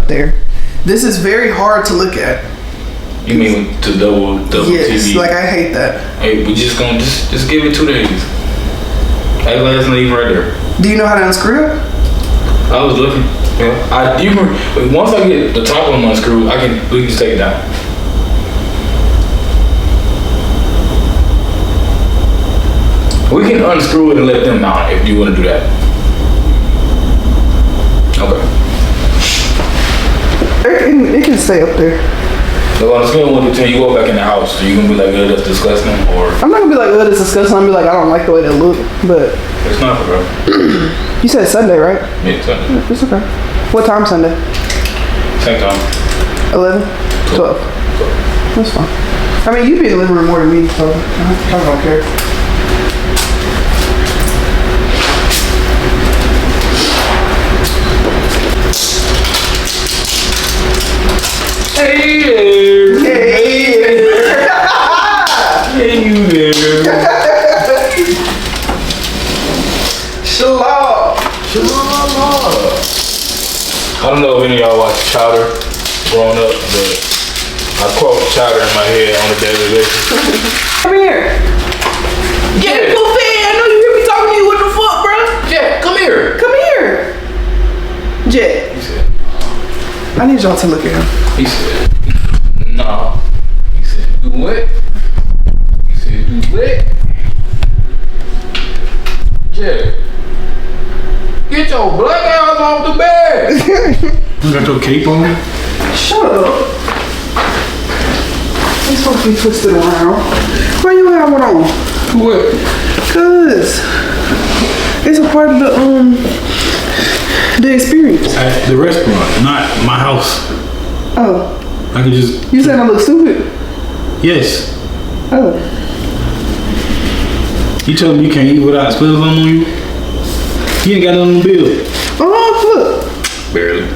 Speaker 1: There. This is very hard to look at.
Speaker 2: You mean to double
Speaker 1: yes,
Speaker 2: TV?
Speaker 1: Like I hate that.
Speaker 2: Hey, we just gonna just give it 2 days. Hey, let's leave right there.
Speaker 1: Do you know how to unscrew it?
Speaker 2: I was looking. Yeah. Once I get the top of them unscrewed, we can just take it down. We can unscrew it and let them mount it if you want to do that. Okay.
Speaker 1: It can stay up there.
Speaker 2: So on a scale of 1 to 10, you go back in the house, so you gonna be like, "Oh, that's disgusting," or
Speaker 1: I'm not gonna be like, "Oh, it's disgusting." I'm gonna be like, "I don't like the way they look," but
Speaker 2: it's not, bro.
Speaker 1: You said Sunday, right?
Speaker 2: Yeah, Sunday.
Speaker 1: It's okay. What time Sunday?
Speaker 2: Same time.
Speaker 1: 11? 12. That's fine. I mean, you'd be in the living room more than me, so I don't care.
Speaker 2: Hey there.
Speaker 1: Hey there.
Speaker 2: Hey you there.
Speaker 1: Shalom.
Speaker 2: I don't know if any of y'all watch Chowder growing up, but I quote Chowder in my head on a daily basis.
Speaker 1: Come here.
Speaker 2: Yeah.
Speaker 1: I know you hear me talking to you. What the fuck, bro?
Speaker 2: Yeah, come here.
Speaker 1: Come here. Jet.
Speaker 2: He said.
Speaker 1: I need y'all to look at him.
Speaker 2: He said. got your cape on?
Speaker 1: Shut up. It's supposed to be twisted around. Why you have one on?
Speaker 2: What?
Speaker 1: Cause it's a part of the experience.
Speaker 2: At the restaurant, not my house.
Speaker 1: Oh.
Speaker 2: I could just...
Speaker 1: You saying I look stupid?
Speaker 2: Yes.
Speaker 1: Oh.
Speaker 2: You telling me you can't eat without spills on you? You ain't got nothing to build.
Speaker 1: Oh, look.
Speaker 2: Barely.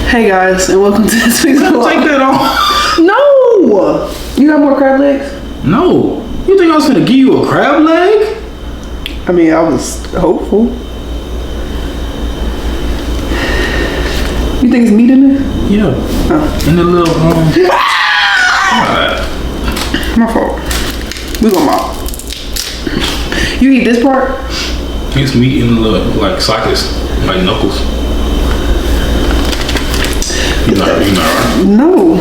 Speaker 1: Hey guys, and welcome to this week's vlog.
Speaker 2: Take that off.
Speaker 1: No! You got more crab legs?
Speaker 2: No. You think I was gonna give you a crab leg?
Speaker 1: I mean, I was hopeful. You think it's meat in there?
Speaker 2: Yeah.
Speaker 1: Oh.
Speaker 2: And the little
Speaker 1: My fault. We gonna mop. You eat this part?
Speaker 2: it's meat in the little like sockets, like knuckles. You're not right.
Speaker 1: No.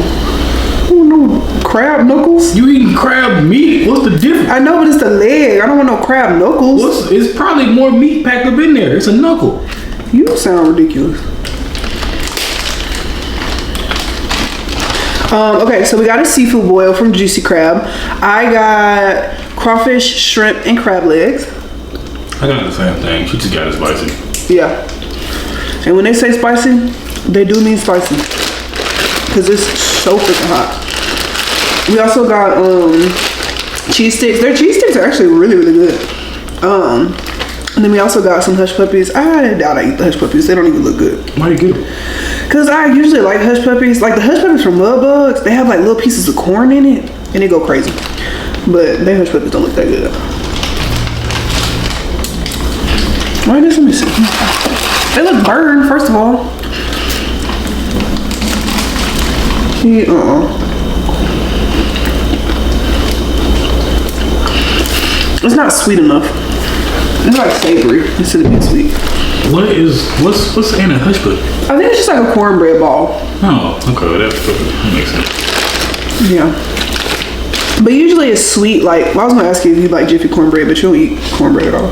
Speaker 1: Oh no, crab knuckles?
Speaker 2: You eating crab meat? What's the difference?
Speaker 1: I know, but it's the leg. I don't want no crab knuckles.
Speaker 2: It's probably more meat packed up in there. It's a knuckle.
Speaker 1: You sound ridiculous. Okay, so we got a seafood boil from Juicy Crab. I got crawfish, shrimp, and crab legs.
Speaker 2: I got the same thing. She just got it spicy.
Speaker 1: Yeah. And when they say spicy, they do mean spicy. Because it's so freaking hot. We also got cheese sticks. Their cheese sticks are actually really, really good. And then we also got some hush puppies. I doubt I eat the hush puppies. They don't even look good.
Speaker 2: Why you get them?
Speaker 1: Cause I usually like hush puppies. Like the hush puppies from Mud Bugs, they have like little pieces of corn in it, and they go crazy. But their hush puppies don't look that good. Why does let me see? They look burned, first of all. It's not sweet enough. It's like savory instead of being sweet.
Speaker 2: What's in a hush puppy?
Speaker 1: I think it's just like a cornbread ball.
Speaker 2: Oh, okay, that makes sense.
Speaker 1: Yeah. But usually it's sweet, like, well, I was gonna ask you if you like Jiffy cornbread, but you don't eat cornbread at all.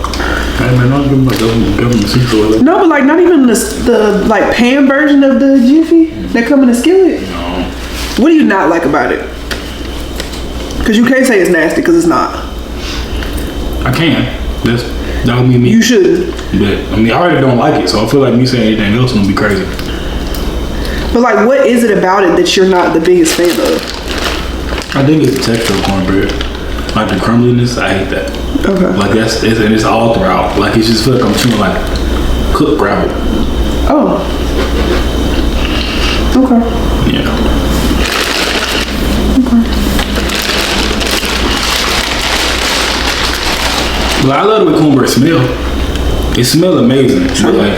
Speaker 2: Hey man, don't give me my government secret.
Speaker 1: No, but like not even the like pan version of the Jiffy that come in a skillet.
Speaker 2: No.
Speaker 1: What do you not like about it? Cause you can't say it's nasty, cause it's not.
Speaker 2: I can. That would be me.
Speaker 1: You should.
Speaker 2: But I mean, I already don't like it, so I feel like me saying anything else would be crazy.
Speaker 1: But like, what is it about it that you're not the biggest fan of?
Speaker 2: I think it's the texture of cornbread, like the crumbliness. I hate that.
Speaker 1: Okay.
Speaker 2: Like it's all throughout. Like it's just feel like I'm chewing like cooked gravel.
Speaker 1: Oh. Okay.
Speaker 2: Yeah.
Speaker 1: Okay.
Speaker 2: But I love the way cornbread smell. It smells amazing. But like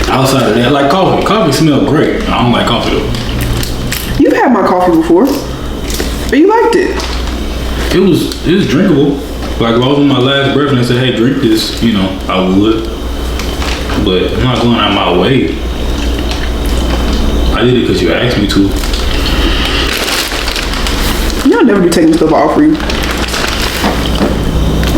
Speaker 2: outside of that, like coffee smells great. I don't like coffee though.
Speaker 1: You've had my coffee before, but you liked it.
Speaker 2: It was drinkable. Like if I was on my last breath and they said, "Hey, drink this," you know, I would. But I'm not going out of my way. I did it because you asked me to.
Speaker 1: You'll never be taking stuff off for you.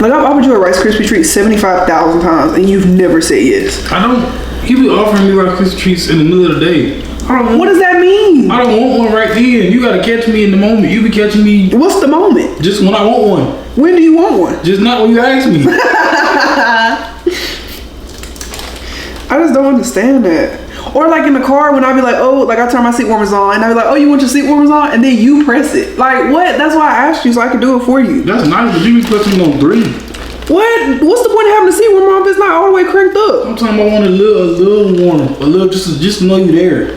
Speaker 1: Like I've offered you a Rice Krispie treat 75,000 times, and you've never said yes.
Speaker 2: I don't. You be offering me Rice Krispie treats in the middle of the day.
Speaker 1: What does that mean?
Speaker 2: I don't want one right then. You gotta catch me in the moment. You be catching me.
Speaker 1: What's the moment?
Speaker 2: Just when I want one.
Speaker 1: When do you want one?
Speaker 2: Just not when you ask me.
Speaker 1: I just don't understand that. Or like in the car when I be like, oh, like I turn my seat warmers on, and I be like, oh, you want your seat warmers on? And then you press it. Like what? That's why I asked you so I could do it for you.
Speaker 2: That's nice, but you be pressing on 3.
Speaker 1: What? What's the point of having a seat warmer if it's not all the way cranked up?
Speaker 2: Sometimes I want a little warm, a little just to know you there.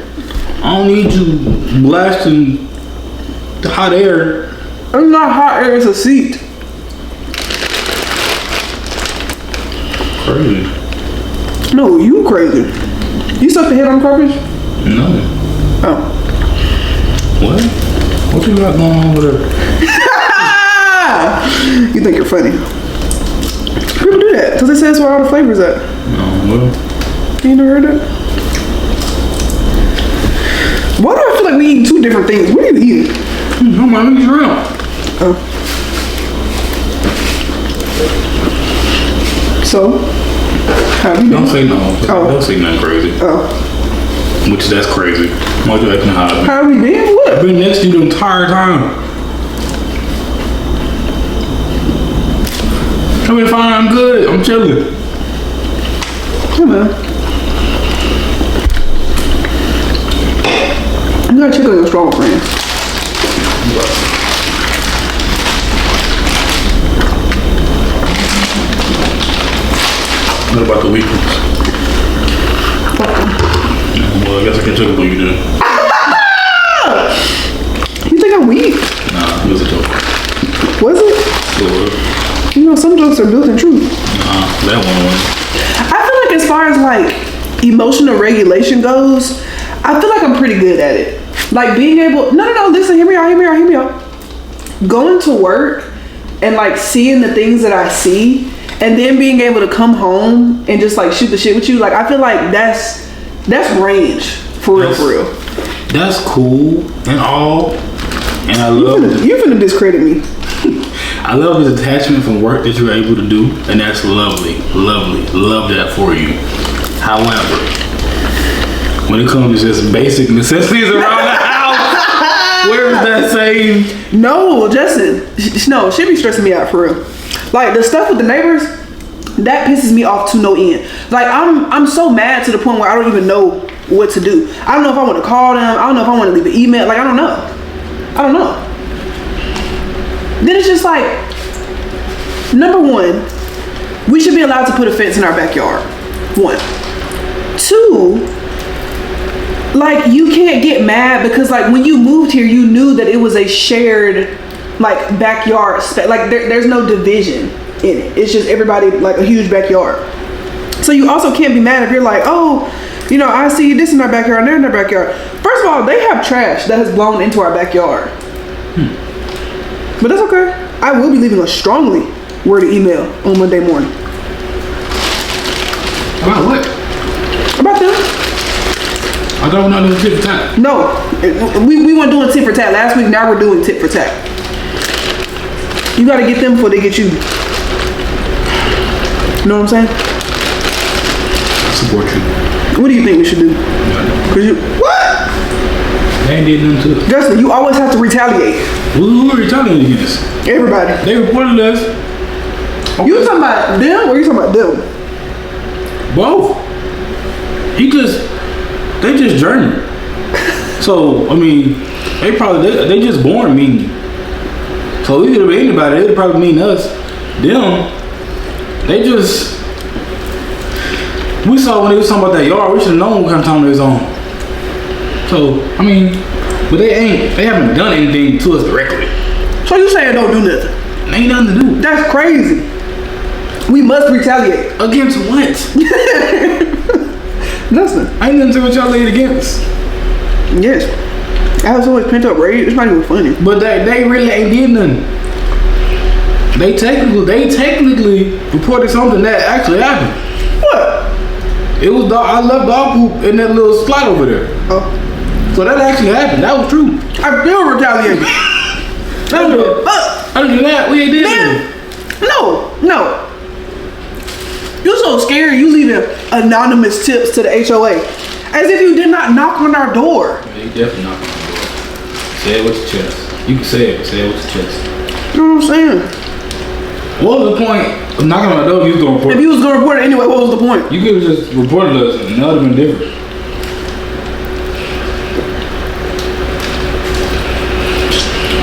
Speaker 2: I don't need you blasting the hot air.
Speaker 1: It's not hot air, it's a seat.
Speaker 2: Crazy.
Speaker 1: No, you crazy. You stuck the head on the carpet?
Speaker 2: No.
Speaker 1: Oh.
Speaker 2: What? What you got going on over there?
Speaker 1: You think you're funny. People do that, because they say that's where all the flavors at.
Speaker 2: No, well.
Speaker 1: You never heard that? Why do I feel like we eating 2 different things? What are you eating?
Speaker 2: No, my nigga's real.
Speaker 1: Oh. So? How you
Speaker 2: Don't
Speaker 1: been?
Speaker 2: say no.
Speaker 1: Oh.
Speaker 2: Don't say nothing crazy.
Speaker 1: Oh.
Speaker 2: Which that's crazy. Why'd you acting high?
Speaker 1: How we been? What?
Speaker 2: I've been next to you the entire time. I've been fine. I'm good. I'm chilling.
Speaker 1: Come on. You gotta check on your strong friends.
Speaker 2: What about the weekends? Well, I guess I can check on you then.
Speaker 1: You think I'm weak?
Speaker 2: Nah, it was a joke.
Speaker 1: Was it?
Speaker 2: It was.
Speaker 1: You know, some jokes are built in truth.
Speaker 2: Nah, that one was.
Speaker 1: I feel like as far as like emotional regulation goes, I feel like I'm pretty good at it. Like being able, no, listen, hear me out. Going to work and like seeing the things that I see and then being able to come home and just like shoot the shit with you. Like I feel like that's range for real.
Speaker 2: That's cool and all. And I love it.
Speaker 1: You're finna discredit me.
Speaker 2: I love the detachment from work that you're able to do, and that's lovely. Love that for you. However, when it comes to just basic necessities around the house, where is that saying?
Speaker 1: No, Justin. No, she be stressing me out for real. Like the stuff with the neighbors, that pisses me off to no end. Like I'm so mad to the point where I don't even know what to do. I don't know if I want to call them. I don't know if I want to leave an email. Like I don't know. Then it's just like, number one, we should be allowed to put a fence in our backyard. 1. 2, like you can't get mad because like when you moved here, you knew that it was a shared like backyard space. Like there's no division in it. It's just everybody like a huge backyard. So you also can't be mad if you're like, oh, you know, I see this in our backyard and they're in their backyard. First of all, they have trash that has blown into our backyard. But that's okay. I will be leaving a strongly worded email on Monday morning.
Speaker 2: About what?
Speaker 1: About them.
Speaker 2: I thought we're not doing tit for tat.
Speaker 1: No, we weren't doing tit for tat last week. Now we're doing tit for tat. You got to get them before they get you. You know what I'm saying?
Speaker 2: I support you.
Speaker 1: What do you think we should do? Cause you what?
Speaker 2: They ain't did nothing to us.
Speaker 1: Justin, you always have to retaliate.
Speaker 2: Who are you talking against?
Speaker 1: Everybody.
Speaker 2: They reported us. Okay.
Speaker 1: You talking about them or you talking about them?
Speaker 2: Both. They just journeyed. So, I mean, they just born mean. So it could have been anybody, it would probably mean us. Them, we saw when they was talking about that yard, we should have known what kind of time they was on. So, I mean, but they haven't done anything to us directly.
Speaker 1: So you saying don't do nothing?
Speaker 2: Ain't nothing to do.
Speaker 1: That's crazy. We must retaliate.
Speaker 2: Against what?
Speaker 1: Nothing.
Speaker 2: Ain't nothing to retaliate against.
Speaker 1: Yes. I was always pent up rage. It's not even funny.
Speaker 2: But they really ain't did nothing. They technically reported something that actually happened.
Speaker 1: What?
Speaker 2: It was I left dog poop in that little slide over there.
Speaker 1: Oh.
Speaker 2: So that actually happened. That was true.
Speaker 1: I still retaliate.
Speaker 2: Other than that, we ain't did anything.
Speaker 1: No. You're so scared you leaving anonymous tips to the HOA. As if you did not knock on our door.
Speaker 2: Yeah, you definitely knocked on the door. Say it with your chest. You can say it with your chest.
Speaker 1: You know what I'm saying?
Speaker 2: What was the point of knocking on the door if you was going to report it?
Speaker 1: If you was going to report it anyway, what was the point?
Speaker 2: You could have just reported us and that would have been different.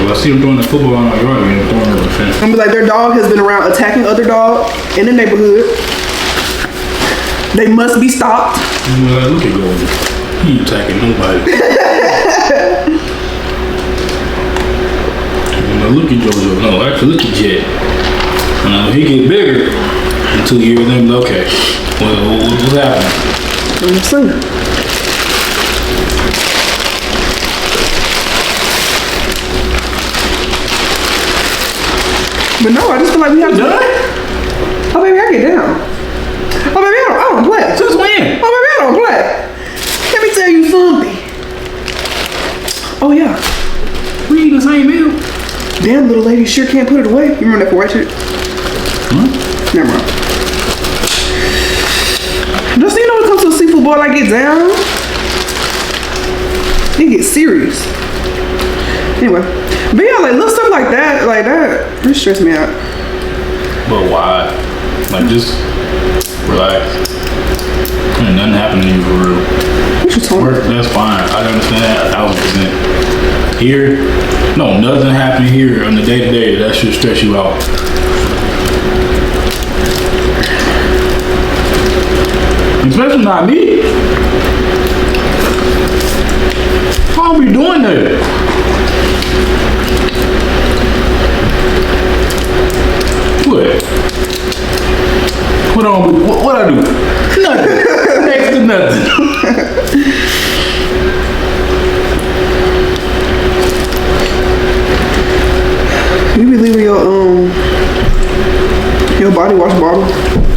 Speaker 2: Well, I see them throwing the football on our yard again, throwing over the fence.
Speaker 1: I'm be like, their dog has been around attacking other dogs in the neighborhood. They must be stopped.
Speaker 2: Well, look at Goldie. He ain't attacking nobody. Now look at JoJo. No, actually look at Jet. Now if he get bigger in 2 years, then okay. Well, what's happening?
Speaker 1: I'm saying. But no, I just feel like we have to.
Speaker 2: Done?
Speaker 1: Oh baby, I get down. Oh baby, I don't play.
Speaker 2: Since when?
Speaker 1: Oh baby, I don't play. Let me tell you something. Oh yeah.
Speaker 2: We eat the same meal.
Speaker 1: Damn little lady sure can't put it away. You remember that for white shit?
Speaker 2: Huh?
Speaker 1: Never mind. Boy, like get down. It gets serious. Anyway, but yeah, like little stuff like that, it stress me out.
Speaker 2: But why? Like, just relax. Ain't nothing happening to you for real.
Speaker 1: What you talking about?
Speaker 2: That's fine. I understand that 1,000%. Here, no, nothing happening here on the day to day that should stress you out. Especially not me. How are we doing that? What? What I do? Nothing. Next to nothing.
Speaker 1: You be leaving your body wash bottle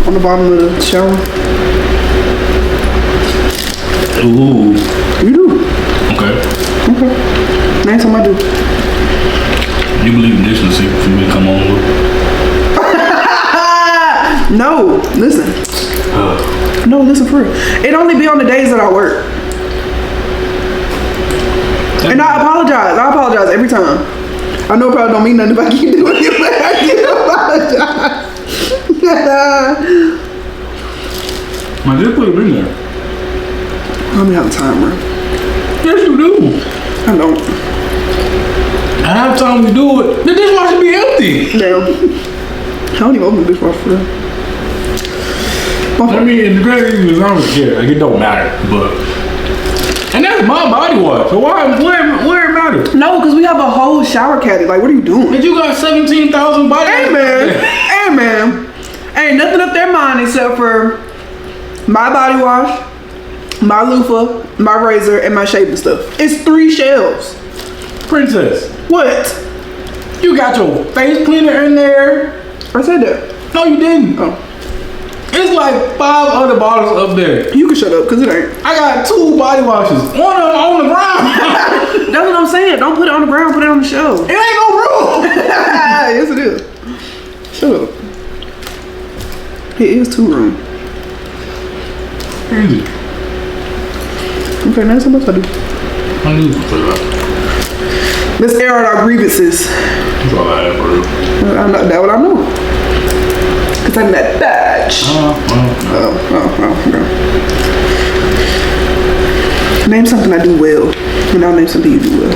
Speaker 1: on the bottom of the shower?
Speaker 2: Ooh.
Speaker 1: You do?
Speaker 2: Okay.
Speaker 1: Name something I do.
Speaker 2: You believe in this is a secret for me to come on with?
Speaker 1: No, listen. No, listen for real. It only be on the days that I work. And I apologize every time. I know it probably don't mean nothing if I keep doing it, but I do apologize.
Speaker 2: I just put it in there.
Speaker 1: I don't have time, bro.
Speaker 2: Yes, you do.
Speaker 1: I don't.
Speaker 2: Half time we do it, the dishwasher be empty.
Speaker 1: Damn. I don't even open the dishwasher for real.
Speaker 2: I mean, in the grand scheme, I don't care. Like, it don't matter, but. And that's my body wash, so where it matters?
Speaker 1: No, because we have a whole shower caddy. Like, what are you doing?
Speaker 2: But you got 17,000 body wash.
Speaker 1: Hey, man. Ain't nothing up there mine except for my body wash, my loofah, my razor, and my shaving stuff. It's 3 shelves.
Speaker 2: Princess.
Speaker 1: What?
Speaker 2: You got your face cleaner in there.
Speaker 1: I said that.
Speaker 2: No, you didn't.
Speaker 1: Oh.
Speaker 2: It's like 5 other bottles up there.
Speaker 1: You can shut up, because it ain't.
Speaker 2: I got 2 body washes. One of them on the ground.
Speaker 1: That's what I'm saying. Don't put it on the ground, put it on the shelf.
Speaker 2: It ain't no room.
Speaker 1: Yes, it is. Shut up. It is 2 room.
Speaker 2: Crazy.
Speaker 1: Okay, now something else I do.
Speaker 2: I knew you for that.
Speaker 1: Let's air out our grievances.
Speaker 2: That's all I have for real.
Speaker 1: I'm not that what I know. Cause I'm that bitch. Okay. Name something I do well, and I'll name something you do well.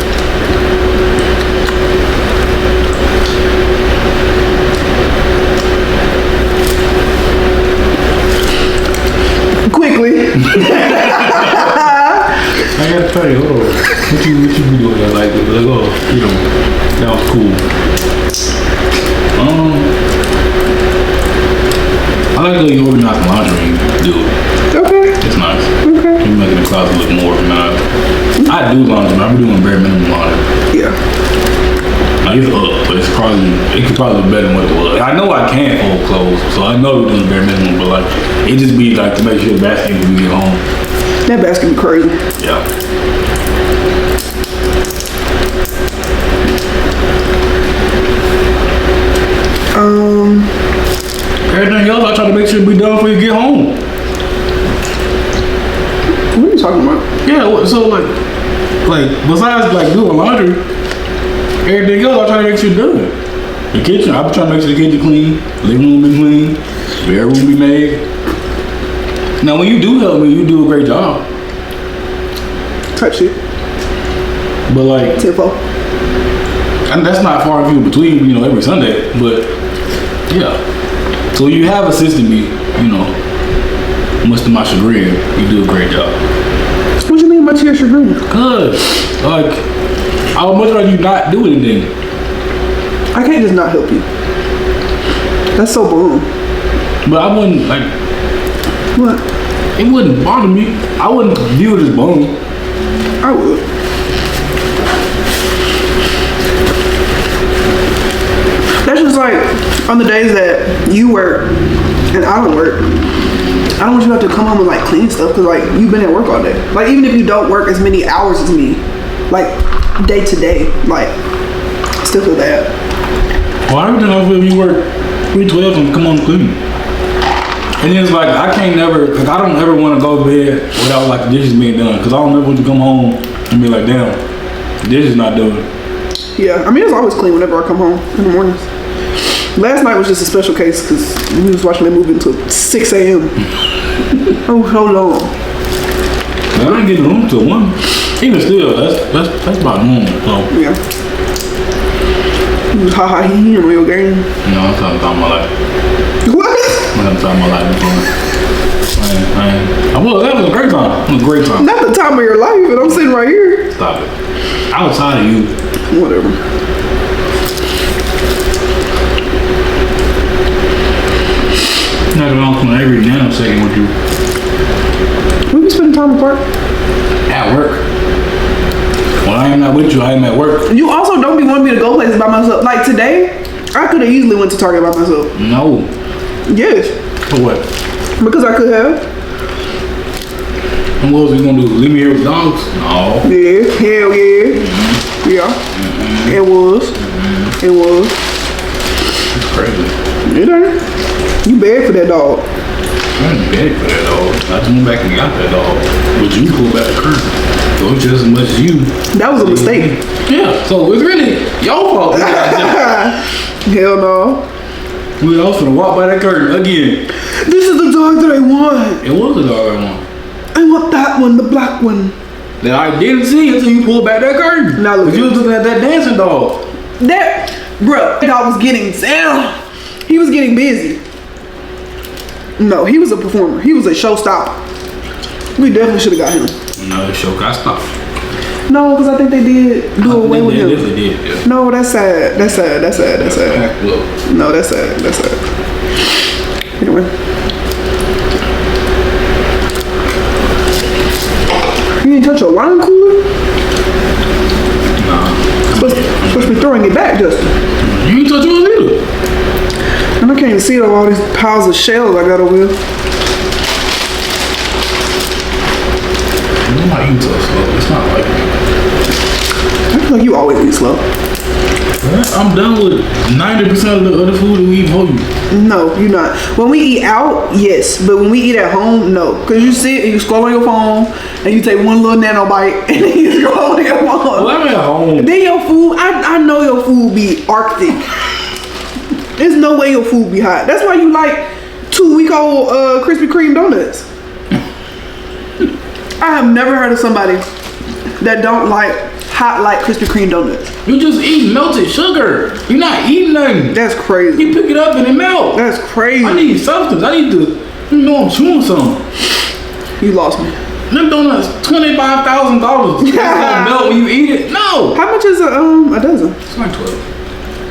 Speaker 1: Quickly.
Speaker 2: I gotta tell you, hold on. What you be doing that like, oh, you know, that was cool. I like the way you organize the laundry and do it.
Speaker 1: Okay.
Speaker 2: It's nice.
Speaker 1: Okay.
Speaker 2: You're making the closet look more organized. I do laundry, but I'm doing bare minimum laundry.
Speaker 1: Yeah.
Speaker 2: Like, it's up, but it could probably be better than what it was. I know I can fold clothes, so I know we're doing bare minimum, but like, it just be like to make sure the basket when we get home.
Speaker 1: That basket be crazy.
Speaker 2: Yeah. Everything else, I try to make sure it be done before you get home.
Speaker 1: What are you talking about?
Speaker 2: Yeah, so like besides like doing laundry, everything else I try to make sure it's done. The kitchen, I be trying to make sure the kitchen clean, living room be clean, bedroom be made. Now when you do help me, you do a great job.
Speaker 1: Type shit.
Speaker 2: But like,
Speaker 1: Tempo.
Speaker 2: and that's not far and few between, you know, every Sunday, but yeah. So you have assisted me, you know, much to my chagrin, you do a great job.
Speaker 1: What you mean much to your chagrin?
Speaker 2: Cause, like, I would much rather you not do anything.
Speaker 1: I can't just not help you. That's so boring.
Speaker 2: But I wouldn't, like,
Speaker 1: What?
Speaker 2: it wouldn't bother me. I wouldn't view it as boring.
Speaker 1: I would. That's just like on the days that you work and I don't work. I don't want you to have to come home and like clean stuff because like you've been at work all day. Like even if you don't work as many hours as me, like day to day, like still feel bad.
Speaker 2: Well, everything I feel you work 312 and come on clean. And it's like I can't never, like I don't ever want to go to bed without like the dishes being done, because I don't ever want to come home and be like, damn, the dishes not done.
Speaker 1: Yeah, I mean, it's always clean whenever I come home in the mornings. Last night was just a special case because we was watching that movie until 6 a.m. Oh, so long.
Speaker 2: I ain't getting room till 1. Even still, that's about normal. So.
Speaker 1: Yeah. You was ha ha he on your game.
Speaker 2: No, I'm talking about my life.
Speaker 1: What?
Speaker 2: I'm talking about my life. Well, that was a great time. It was a great time.
Speaker 1: Not the time of your life, and I'm sitting right here.
Speaker 2: Stop it. I was tired of you.
Speaker 1: Whatever.
Speaker 2: Not at all from every nanosecond with you.
Speaker 1: We be spending time apart.
Speaker 2: At work. When I am not with you, I am at work.
Speaker 1: You also don't be wanting me to go places by myself. Like today, I could have easily went to Target by myself.
Speaker 2: No.
Speaker 1: Yes.
Speaker 2: For what?
Speaker 1: Because I could have.
Speaker 2: And what was we gonna do? Leave me here with dogs? No.
Speaker 1: Yeah. Hell yeah. Mm-hmm. Yeah. Mm-hmm. It was. Mm-hmm. It was.
Speaker 2: It's crazy.
Speaker 1: It ain't. You bad for that dog.
Speaker 2: I ain't bad for that dog. I just went back and got that dog. But you pulled back the curtain. So it's just as much as you.
Speaker 1: That was a mistake.
Speaker 2: Yeah. So it's really your fault.
Speaker 1: Hell no.
Speaker 2: We also walk by that curtain again.
Speaker 1: This is the dog that I want.
Speaker 2: It was the dog I want.
Speaker 1: I want that one, the black one.
Speaker 2: That I didn't see until you pulled back that curtain.
Speaker 1: Now look.
Speaker 2: You was looking at that dancing dog.
Speaker 1: That, bro, that dog was getting down. He was getting busy. No, he was a performer. He was a showstopper. We definitely should have got him.
Speaker 2: No, the show got stopped.
Speaker 1: No, because I think they did do away with him.
Speaker 2: They did, yeah.
Speaker 1: No, that's sad. That's sad. That's sad. That's sad. No, that's sad. That's sad. Anyway. You didn't touch your wine cooler?
Speaker 2: Nah.
Speaker 1: Supposed to be throwing it back, Justin.
Speaker 2: You ain't touch yours either.
Speaker 1: And I can't even see all these piles of shells I got over here.
Speaker 2: I'm not eating so slow. It's not like me.
Speaker 1: I feel like you always eat slow.
Speaker 2: I'm done with 90% of the other food that we eat for you.
Speaker 1: No, you're not. When we eat out, yes. But when we eat at home, no. Because you sit and you scroll on your phone and you take one little nano bite and then you scroll on your phone.
Speaker 2: Well, I'm at home.
Speaker 1: Then your food, I know your food be Arctic. There's no way your food be hot. That's why you like 2-week-old Krispy Kreme donuts. I have never heard of somebody that don't like hot like Krispy Kreme donuts.
Speaker 2: You just eat melted sugar. You're not eating nothing.
Speaker 1: That's crazy.
Speaker 2: You pick it up and it melts.
Speaker 1: That's crazy.
Speaker 2: I need substance. I need to, I'm chewing something.
Speaker 1: You lost me.
Speaker 2: Them donuts, $25,000. It's gonna melt when you eat it. No.
Speaker 1: How much is a dozen?
Speaker 2: It's like 12.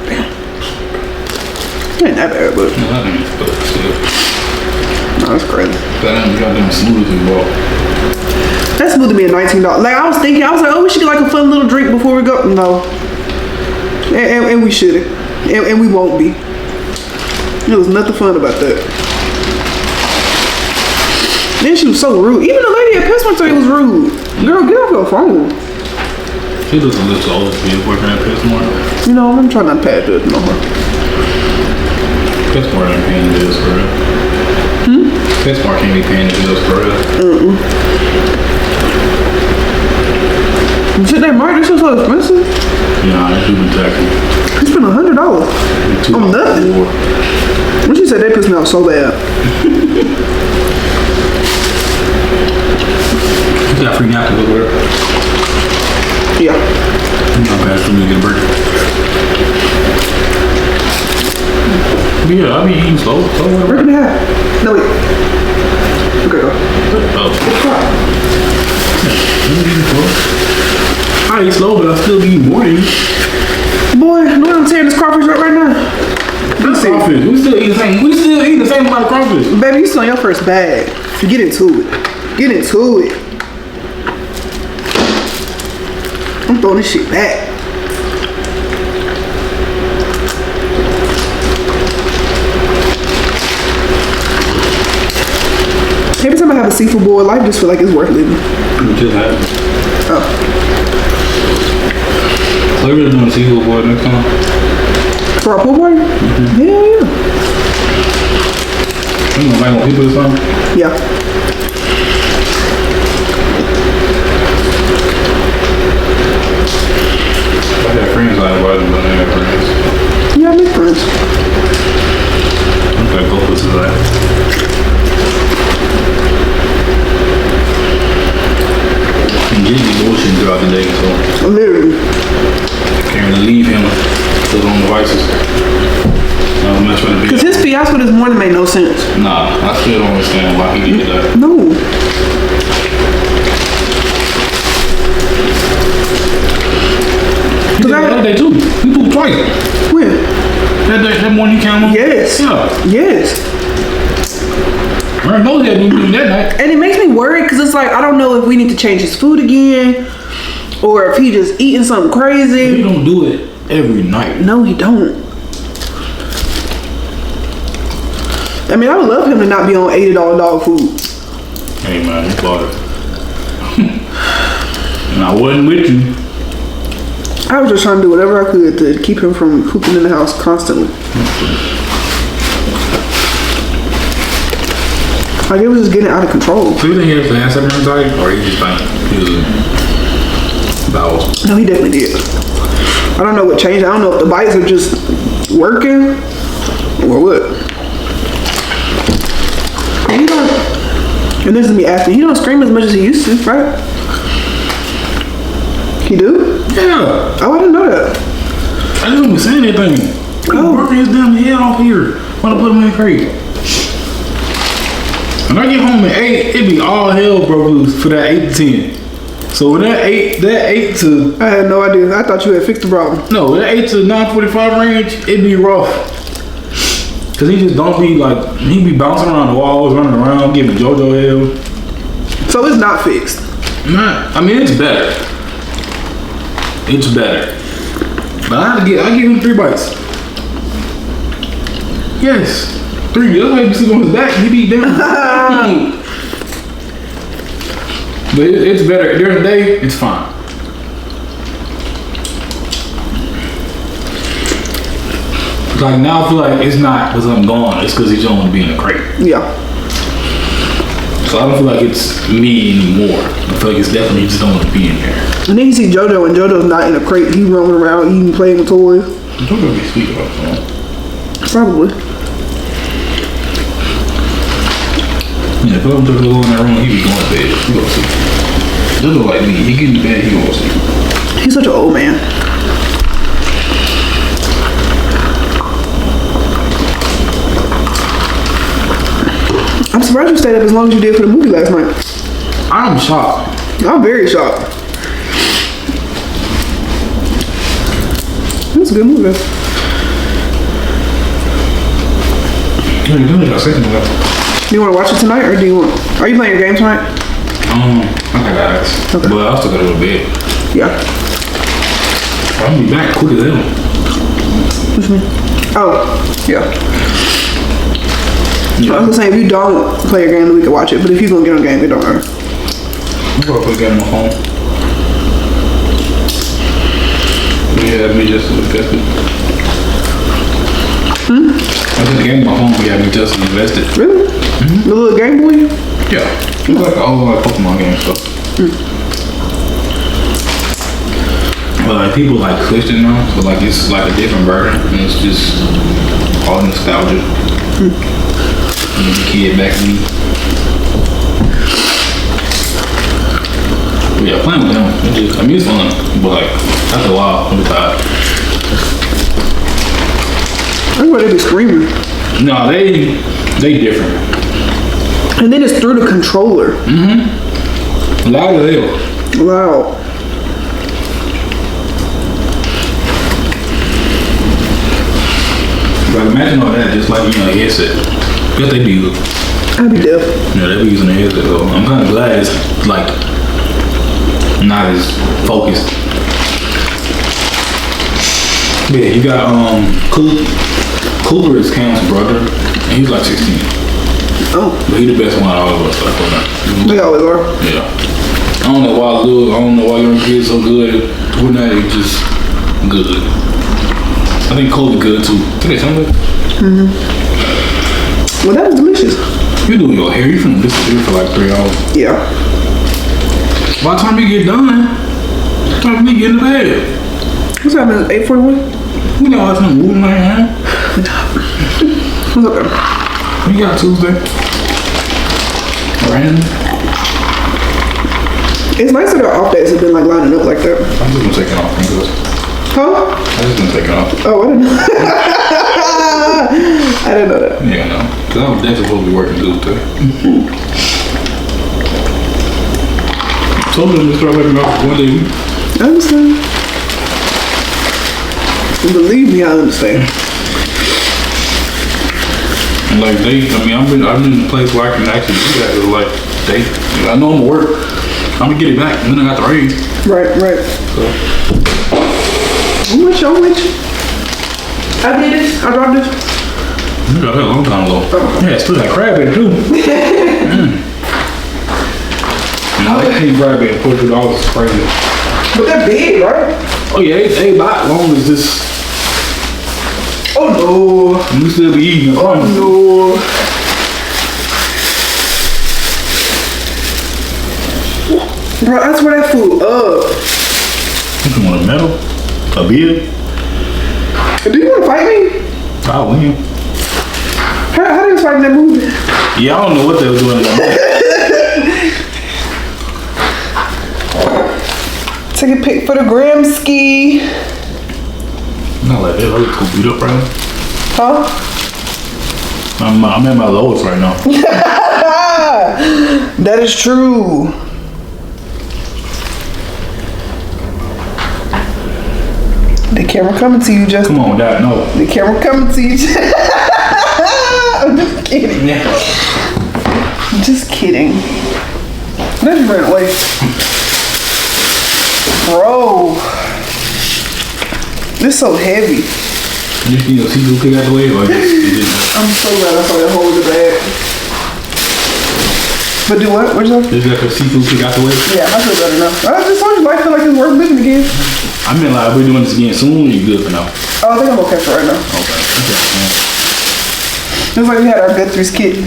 Speaker 1: Damn. It ain't that bad, but.
Speaker 2: No, that ain't, but still.
Speaker 1: No, that's crazy.
Speaker 2: That ain't got them smoothies involved.
Speaker 1: That's supposed to be a $19. Like I was thinking, I was like, oh, we should get like a fun little drink before we go. No. And we shouldn't. And we won't be. There was nothing fun about that. Then she was so rude. Even the lady at Pissmart was rude. Girl, get off your phone.
Speaker 2: She doesn't look so old to be working at Pissmart.
Speaker 1: You know, I'm trying not to pass it no more.
Speaker 2: Pissmart ain't paying the bills for real. Pissmart can't be paying the bills for real.
Speaker 1: Shit, that market, this shit's so expensive.
Speaker 2: Nah, it's even taxi.
Speaker 1: You spent $100 on nothing. When she said that pissed me off so bad.
Speaker 2: You got free napkins over there?
Speaker 1: Yeah.
Speaker 2: Not bad for me to get a break. Yeah, I be eating slow.
Speaker 1: Break it in half. No, wait. Okay, go.
Speaker 2: Oh. I eat slow, but I still be eating more than you.
Speaker 1: Boy, know what I'm tearing this crawfish up right now?
Speaker 2: This crawfish. We still eat the same amount of crawfish.
Speaker 1: Baby, you still on your first bag. Get into it. Get into it. I'm throwing this shit back. Every time I have a seafood boil, life just feel like it's worth living.
Speaker 2: You just had it.
Speaker 1: Oh.
Speaker 2: So we're really doing a seafood boil next time?
Speaker 1: For a pool party? Hell yeah.
Speaker 2: You gonna invite more people or something?
Speaker 1: Yeah.
Speaker 2: I got friends I invited, but I have friends.
Speaker 1: Yeah, I make friends.
Speaker 2: I'm gonna go for tonight. And Jimmy bullshitting throughout the day, so
Speaker 1: Literally.
Speaker 2: can't really leave him to his own devices. I'm not trying to be.
Speaker 1: Because his fiasco this morning made no sense.
Speaker 2: Nah, I still don't understand why he did that.
Speaker 1: No.
Speaker 2: He did that other day too. He pooped twice.
Speaker 1: When?
Speaker 2: That morning he came home?
Speaker 1: Yes.
Speaker 2: Yeah.
Speaker 1: Yes.
Speaker 2: I know he had been doing that night.
Speaker 1: And it makes me worried because it's like, I don't know if we need to change his food again or if he just eating something crazy.
Speaker 2: He don't do it every night.
Speaker 1: No, he don't. I mean, I would love him to not be on $80 dog food.
Speaker 2: Hey man, you bought it. And I wasn't with you.
Speaker 1: I was just trying to do whatever I could to keep him from pooping in the house constantly. Like, it was just getting out of control.
Speaker 2: So you think he has to have something anxiety, or he just think he was bowels?
Speaker 1: No, he definitely did. I don't know what changed. I don't know if the bites are just working or what. And he don't, and this is me asking, he don't scream as much as he used to, right? He do?
Speaker 2: Yeah.
Speaker 1: Oh, I didn't know that.
Speaker 2: I didn't even say anything. He working his damn head off here when I put him in the crate. When I get home at 8, it be all hell broke loose for that 8 to 10. So when that 8 to...
Speaker 1: I had no idea. I thought you had fixed the problem.
Speaker 2: No, that 8 to 9:45 range, it be rough. Cause he just don't be like, he be bouncing around the walls, running around, giving JoJo hell.
Speaker 1: So it's not fixed?
Speaker 2: Not, I mean, it's better. It's better. But I give him 3 bites. Yes. 3. That's why you sit on his back. He be down. But it's better. During the day, it's fine. Like now I feel like it's not because I'm gone. It's because he don't want to be in a crate.
Speaker 1: Yeah.
Speaker 2: So I don't feel like it's me anymore. I feel like it's definitely he just don't want to be in there.
Speaker 1: And then you see JoJo and JoJo's not in a crate. He roaming around eating, playing with toys.
Speaker 2: JoJo be sweet about that.
Speaker 1: Probably.
Speaker 2: Yeah, if I'm just go in that room, he be going to bed. He go to sleep. JoJo like me. He get in the bed, he go to sleep.
Speaker 1: He's such an old man. I'm surprised you stayed up as long as you did for the movie last night.
Speaker 2: I'm shocked.
Speaker 1: I'm very shocked. It was a good movie. Do you want to watch it tonight, or do you want? Are you playing your game tonight?
Speaker 2: I got eyes. Okay. But I still gotta go to bed.
Speaker 1: Yeah.
Speaker 2: I'm gonna be back quick as hell.
Speaker 1: What you mean? Oh, yeah. I was gonna say, if you don't play your game, then we can watch it. But if you're gonna get on game, it don't matter.
Speaker 2: I'm gonna play a game on my phone. Yeah, me just invested. I said the game on my phone, yeah, me just invested.
Speaker 1: Really? Mm-hmm. The little Game Boy?
Speaker 2: Yeah. It's like all like Pokemon game stuff. But like people like switched it now, so like it's like a different version, and it's just all nostalgia. The kid back to me. But yeah, playing with them, I mean it's fun, but like after a while, I'm tired.
Speaker 1: That's why they be screaming.
Speaker 2: No, they different.
Speaker 1: And then it's through the controller.
Speaker 2: Loud as hell.
Speaker 1: Wow.
Speaker 2: Like imagine all that just like, you know, a headset. Yes, they be good.
Speaker 1: I'd be deaf.
Speaker 2: Yeah, they be using a headset though. I'm kind of glad it's like not as focused. Yeah, you got Cooper is Cam's brother, and he's like 16.
Speaker 1: Oh.
Speaker 2: But he the best one out of us, like for now.
Speaker 1: They always are.
Speaker 2: Yeah. I don't know why young kids so good at Fortnite, they just good. I think Kobe good too. Okay, something.
Speaker 1: Well, that was delicious.
Speaker 2: You doing your hair? You finna disappear for like 3 hours.
Speaker 1: Yeah.
Speaker 2: By the time you get done, time you get in the bed.
Speaker 1: What's happening? 8:41.
Speaker 2: You know what's in the movie right now?
Speaker 1: What's up there?
Speaker 2: You got Tuesday. Rant.
Speaker 1: It's nice that our off days have been like lining up like that.
Speaker 2: I'm just gonna take it off.
Speaker 1: Huh?
Speaker 2: I'm just gonna take it off.
Speaker 1: Oh, I didn't know. I didn't know that.
Speaker 2: Yeah, no. Cause I was definitely supposed to be working Tuesday. Told them to start working off 1 day a week.
Speaker 1: I understand. Believe me, I understand.
Speaker 2: And like I've been in a place where I can actually do that. Like I know I'm gonna work. I'm gonna get it back, and then I got the raise.
Speaker 1: Right.
Speaker 2: So.
Speaker 1: I'm with you. I did this. I dropped this.
Speaker 2: You got that a long time ago. Yeah, it's still that crab in it too. And I like seeing crab in $42 is crazy.
Speaker 1: But they're big, right?
Speaker 2: Oh yeah, they about as long as this.
Speaker 1: Oh no.
Speaker 2: You still be eating.
Speaker 1: Oh no. Bro, that's where that food up.
Speaker 2: You want a medal? A beer?
Speaker 1: Do you want to fight me?
Speaker 2: I'll win.
Speaker 1: How do you fight in that movie?
Speaker 2: Yeah, I don't know what they were doing in that movie.
Speaker 1: Take a pic for the Gramsci.
Speaker 2: Not like that. I look too beat up right now.
Speaker 1: Huh?
Speaker 2: I'm at my lowest right now.
Speaker 1: That is true. The camera coming to you, Justin.
Speaker 2: Come on, Dad. No.
Speaker 1: The camera coming to you. I'm just kidding.
Speaker 2: Yeah.
Speaker 1: Just kidding. Then you ran away. Bro. This is so heavy.
Speaker 2: You just need a seafood pick out the way, or
Speaker 1: I'm so glad I saw that hole in the bag. But do what? What'd you say?
Speaker 2: Just got a seafood pick out the way?
Speaker 1: Yeah, I feel better now. I just told you, I feel like it's worth living again.
Speaker 2: I mean, like, we're doing this again soon, or you good for now?
Speaker 1: Oh, I think I'm okay for right now.
Speaker 2: Okay. Yeah.
Speaker 1: It was like we had our Guthrie's kit.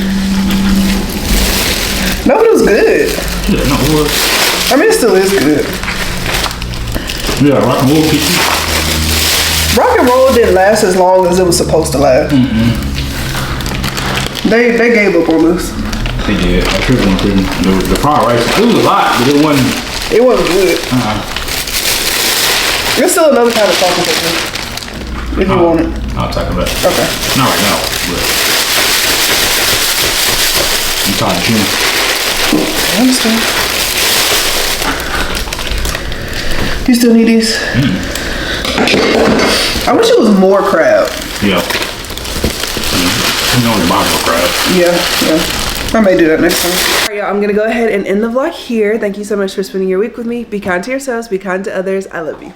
Speaker 1: No, but it was good.
Speaker 2: Yeah, no, it was.
Speaker 1: I mean, it still is good.
Speaker 2: Yeah, rock and roll pizza.
Speaker 1: Rock and roll didn't last as long as it was supposed to last.
Speaker 2: Mm-hmm.
Speaker 1: They gave up on us.
Speaker 2: They did. I tripped on the fried rice. It was a lot, but it wasn't.
Speaker 1: It wasn't good. There's still another kind of sausage if you want it.
Speaker 2: I'll talk about it.
Speaker 1: Okay.
Speaker 2: Not right now, but I'm trying to chew.
Speaker 1: I understand. You still need these? I wish it was more crab.
Speaker 2: Yeah. You know the bottom of crab.
Speaker 1: Yeah. I may do that next time. All right, y'all, I'm gonna go ahead and end the vlog here. Thank you so much for spending your week with me. Be kind to yourselves, be kind to others. I love you.